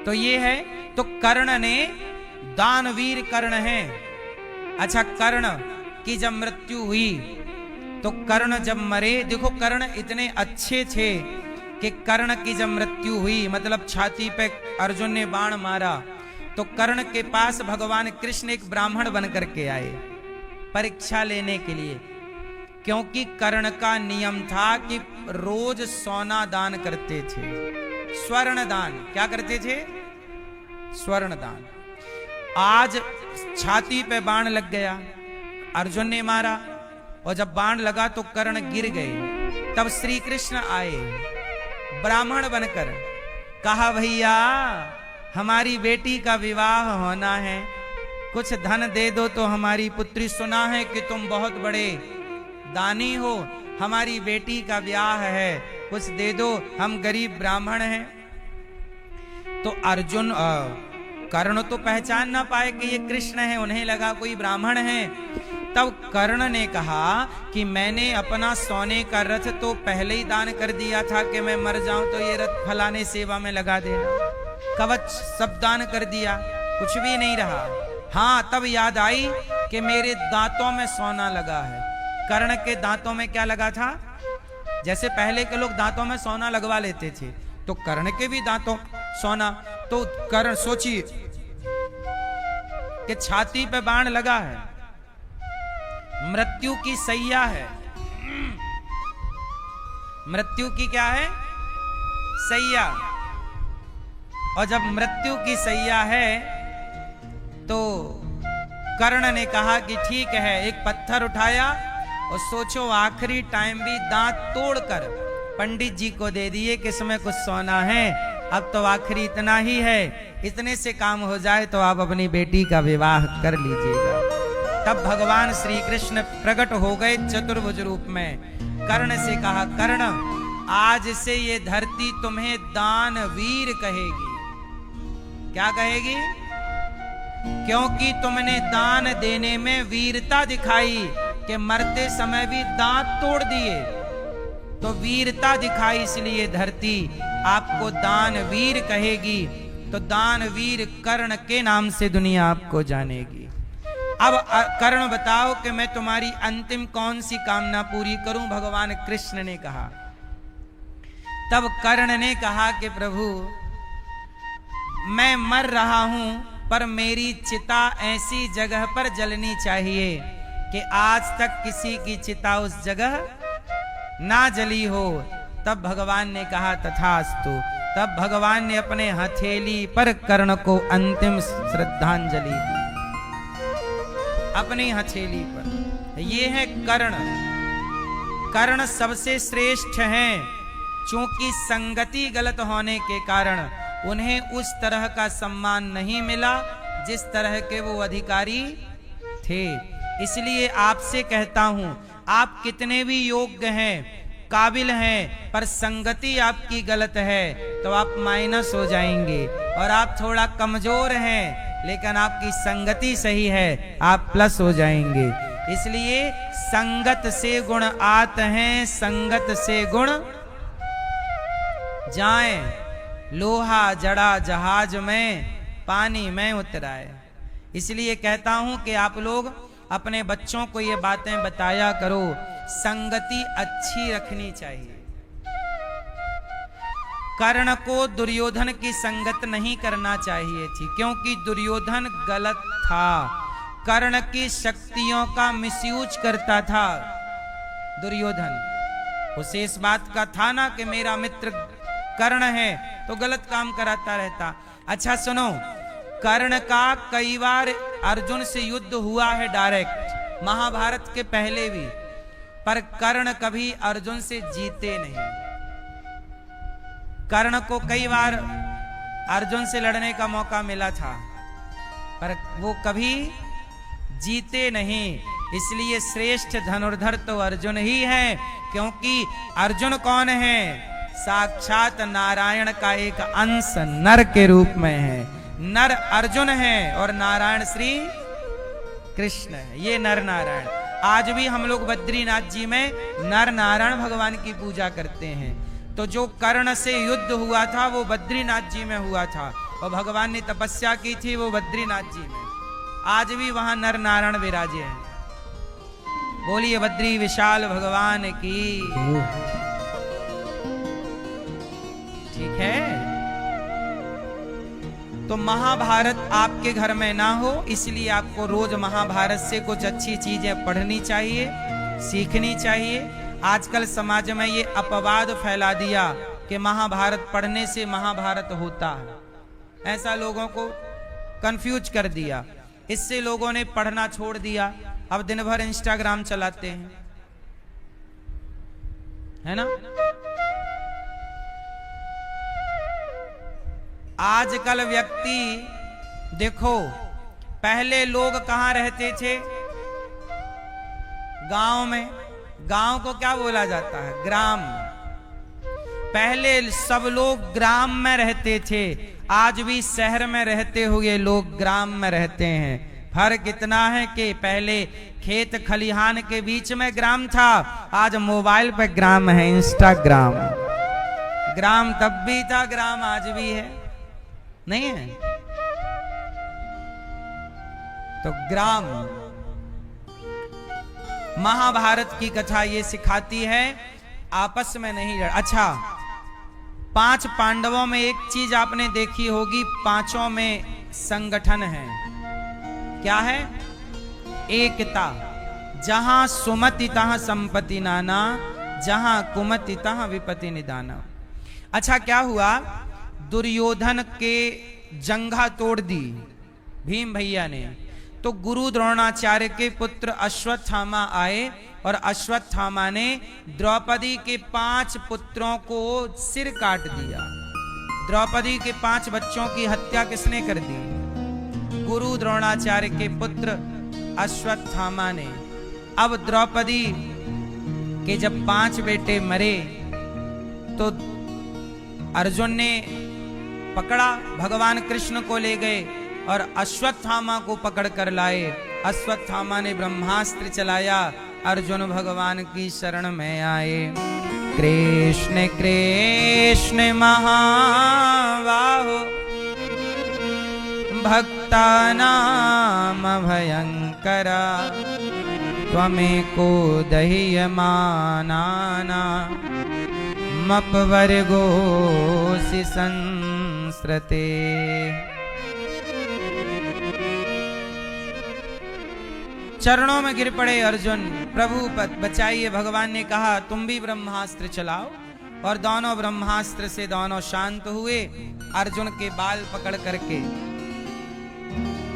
तो ये है, तो कर्ण ने, दानवीर कर्ण है, अच्छा, कर्ण की जब मृत्यु हुई तो कर्ण जब मरे, देखो कर्ण इतने अच्छे थे कि कर्ण की जब मृत्यु हुई, मतलब छाती पे अर्जुन ने बाण मारा, तो कर्ण के पास भगवान कृष्ण एक ब्राह्मण बनकर के आए परीक्षा लेने के लिए, क्योंकि कर्ण का नियम था कि रोज सोना दान करते थे, स्वर्ण दान। क्या करते थे? स्वर्ण दान। आज छाती पे बाण लग गया, अर्जुन ने मारा, और जब बाण लगा तो कर्ण गिर गए। तब श्री कृष्ण आए ब्राह्मण बनकर, कहा भैया हमारी बेटी का विवाह होना है, कुछ धन दे दो तो हमारी पुत्री, सुना है कि तुम बहुत बड़े दानी हो, हमारी बेटी का ब्याह है, कुछ दे दो, हम गरीब ब्राह्मण हैं। तो अर्जुन कर्ण तो पहचान ना पाए कि ये कृष्ण है, उन्हें लगा कोई ब्राह्मण है। तब कर्ण ने कहा कि मैंने अपना सोने का रथ तो पहले ही दान कर दिया था कि मैं मर जाऊं तो ये रथ फलाने सेवा में लगा देना, कवच सब दान कर दिया, कुछ भी नहीं रहा। हाँ, तब याद आई कि मेरे दांतों में सोना लगा है। कर्ण के दांतों में क्या लगा था? जैसे पहले के लोग दांतों में सोना लगवा लेते थे, तो कर्ण के भी दांतों सोना। तो कर्ण सोचिए कि छाती पे बाण लगा है, मृत्यु की सैया है, मृत्यु की क्या है? सैया। और जब मृत्यु की सैया है तो कर्ण ने कहा कि ठीक है, एक पत्थर उठाया और सोचो आखिरी टाइम भी दांत तोड़कर पंडित जी को दे दिए कि इसमें कुछ सोना है, अब तो आखिरी इतना ही है, इतने से काम हो जाए तो आप अपनी बेटी का विवाह कर लीजिएगा। तब भगवान श्री कृष्ण प्रकट हो गए चतुर्भुज रूप में, कर्ण से कहा, कर्ण आज से ये धरती तुम्हें दानवीर कहेगी। क्या कहेगी? क्योंकि तुमने दान देने में वीरता दिखाई कि मरते समय भी दांत तोड़ दिए, तो वीरता दिखाई, इसलिए धरती आपको दानवीर कहेगी। तो दानवीर कर्ण के नाम से दुनिया आपको जानेगी। अब कर्ण बताओ कि मैं तुम्हारी अंतिम कौन सी कामना पूरी करूं? भगवान कृष्ण ने कहा। तब कर्ण ने कहा कि प्रभु मैं मर रहा हूं, पर मेरी चिता ऐसी जगह पर जलनी चाहिए कि आज तक किसी की चिता उस जगह ना जली हो। तब भगवान ने कहा तथास्तु। तब भगवान ने अपने हथेली पर कर्ण को अंतिम श्रद्धांजलि दी, अपनी हथेली पर। ये है कर्ण। कर्ण सबसे श्रेष्ठ हैं, चूंकि संगति गलत होने के कारण उन्हें उस तरह का सम्मान नहीं मिला जिस तरह के वो अधिकारी थे। इसलिए आपसे कहता हूं, आप कितने भी योग्य हैं, काबिल हैं, पर संगति आपकी गलत है तो आप माइनस हो जाएंगे। और आप थोड़ा कमजोर हैं लेकिन आपकी संगति सही है, आप प्लस हो जाएंगे। इसलिए संगत से गुण आते हैं, संगत से गुण जाएं। लोहा जड़ा जहाज में, पानी में उतराए। इसलिए कहता हूं कि आप लोग अपने बच्चों को ये बातें बताया करो, संगति अच्छी रखनी चाहिए। कर्ण को दुर्योधन की संगत नहीं करना चाहिए थी, क्योंकि दुर्योधन गलत था, कर्ण की शक्तियों का मिसयूज करता था दुर्योधन। उसे इस बात का था ना कि मेरा मित्र कर्ण है, तो गलत काम कराता रहता। अच्छा सुनो, कर्ण का कई बार अर्जुन से युद्ध हुआ है डायरेक्ट, महाभारत के पहले भी, पर कर्ण कभी अर्जुन से जीते नहीं। कर्ण को कई बार अर्जुन से लड़ने का मौका मिला था, पर वो कभी जीते नहीं। इसलिए श्रेष्ठ धनुर्धर तो अर्जुन ही है, क्योंकि अर्जुन कौन है? साक्षात नारायण का एक अंश नर के रूप में है। नर अर्जुन है और नारायण श्री कृष्ण है। ये नर नारायण। आज भी हम लोग बद्रीनाथ जी में नर नारायण भगवान की पूजा करते हैं। तो जो कर्ण से युद्ध हुआ था वो बद्रीनाथ जी में हुआ था, और भगवान ने तपस्या की थी वो बद्रीनाथ जी में। आज भी वहां नर नारायण विराजे हैं। बोलिए बद्री विशाल भगवान की। ठीक है, तो महाभारत आपके घर में ना हो, इसलिए आपको रोज महाभारत से कुछ अच्छी चीजें पढ़नी चाहिए, सीखनी चाहिए। आजकल समाज में ये अपवाद फैला दिया कि महाभारत पढ़ने से महाभारत होता है, ऐसा लोगों को कंफ्यूज कर दिया। इससे लोगों ने पढ़ना छोड़ दिया, अब दिन भर इंस्टाग्राम चलाते हैं, है ना। आजकल व्यक्ति देखो, पहले लोग कहां रहते थे? गांव में। गांव को क्या बोला जाता है? ग्राम। पहले सब लोग ग्राम में रहते थे, आज भी शहर में रहते हुए लोग ग्राम में रहते हैं। फर्क इतना है कि पहले खेत खलिहान के बीच में ग्राम था, आज मोबाइल पे ग्राम है, इंस्टाग्राम। ग्राम तब भी था, ग्राम आज भी है, नहीं है? तो ग्राम। महाभारत की कथा ये सिखाती है आपस में नहीं लड़। अच्छा, 5 पांडवों में एक चीज आपने देखी होगी, पांचों में संगठन है। क्या है? एकता। जहां सुमति तहां संपत्ति नाना, जहां कुमति तहां विपत्ति निदाना। अच्छा, क्या हुआ? दुर्योधन के जंघा तोड़ दी भीम भैया ने, तो गुरु द्रोणाचार्य के पुत्र अश्वत्थामा आए और अश्वत्थामा ने द्रौपदी के 5 पुत्रों को सिर काट दिया। द्रौपदी के 5 बच्चों की हत्या किसने कर दी? गुरु द्रोणाचार्य के पुत्र अश्वत्थामा ने। अब द्रौपदी के जब 5 बेटे मरे तो अर्जुन ने पकड़ा, भगवान कृष्ण को ले गए और अश्वत्थामा को पकड़ कर लाए। अश्वत्थामा ने ब्रह्मास्त्र चलाया, अर्जुन भगवान की शरण में आए। कृष्ण कृष्ण महाबाहो भक्तानाम भयंकरा, त्वमेको दह्यमानाना मपवर्गोऽसि संस्रते। चरणों में गिर पड़े अर्जुन, प्रभु बचाइए। भगवान ने कहा तुम भी ब्रह्मास्त्र चलाओ, और दोनों ब्रह्मास्त्र से दोनों शांत हुए। अर्जुन के बाल पकड़ करके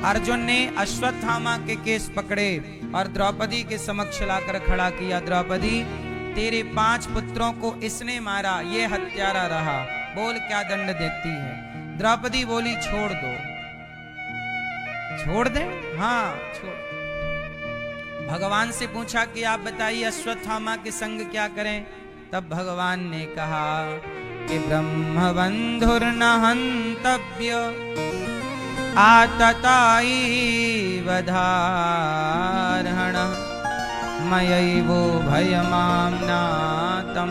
अर्जुन ने अश्वत्थामा के केस पकड़े और द्रौपदी के समक्ष लाकर खड़ा किया। द्रौपदी, तेरे 5 पुत्रों को इसने मारा, ये हत्यारा रहा, बोल क्या दंड देती है? द्रौपदी बोली छोड़ दो। छोड़ दे? हाँ छोड़। भगवान से पूछा कि आप बताइए अश्वत्थामा के संग क्या करें? तब भगवान ने कहा कि ब्रह्मबंधुर्न हन्तव्य आतताई वधारण मयैवो भयमाम्नातं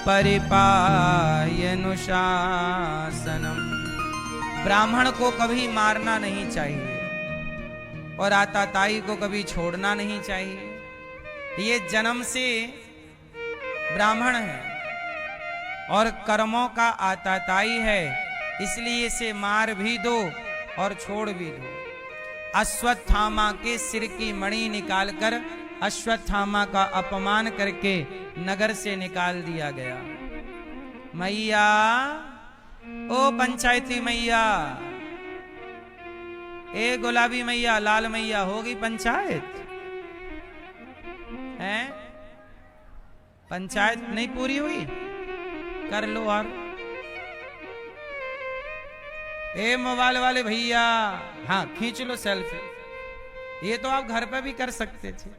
परिपायनुशासनम। ब्राह्मण को कभी मारना नहीं चाहिए और आताताई को कभी छोड़ना नहीं चाहिए। ये जन्म से ब्राह्मण है और कर्मों का आताताई है, इसलिए इसे मार भी दो और छोड़ भी दो। अश्वत्थामा के सिर की मणि निकालकर अश्वत्थामा का अपमान करके नगर से निकाल दिया गया। मैया, ओ पंचायती मैया, ए गुलाबी मैया, लाल मैया, होगी पंचायत? हैं? पंचायत नहीं पूरी हुई? कर लो। और ए मोबाइल वाले भैया, हाँ खींच लो सेल्फी। ये तो आप घर पे भी कर सकते थे।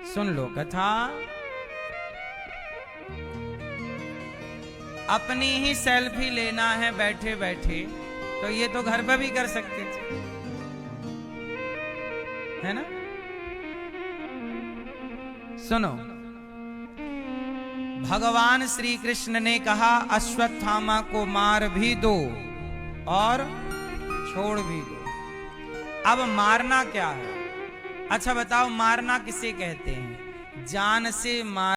सुन लो कथा। अपनी ही सेल्फी लेना है बैठे बैठे, तो ये तो घर पे भी कर सकते थे, है ना। सुनो, भगवान श्री कृष्ण ने कहा अश्वत्थामा को मार भी दो और छोड़ भी दो। अब मारना क्या है? अच्छा बताओ, मारना किसे कहते हैं? जान से मार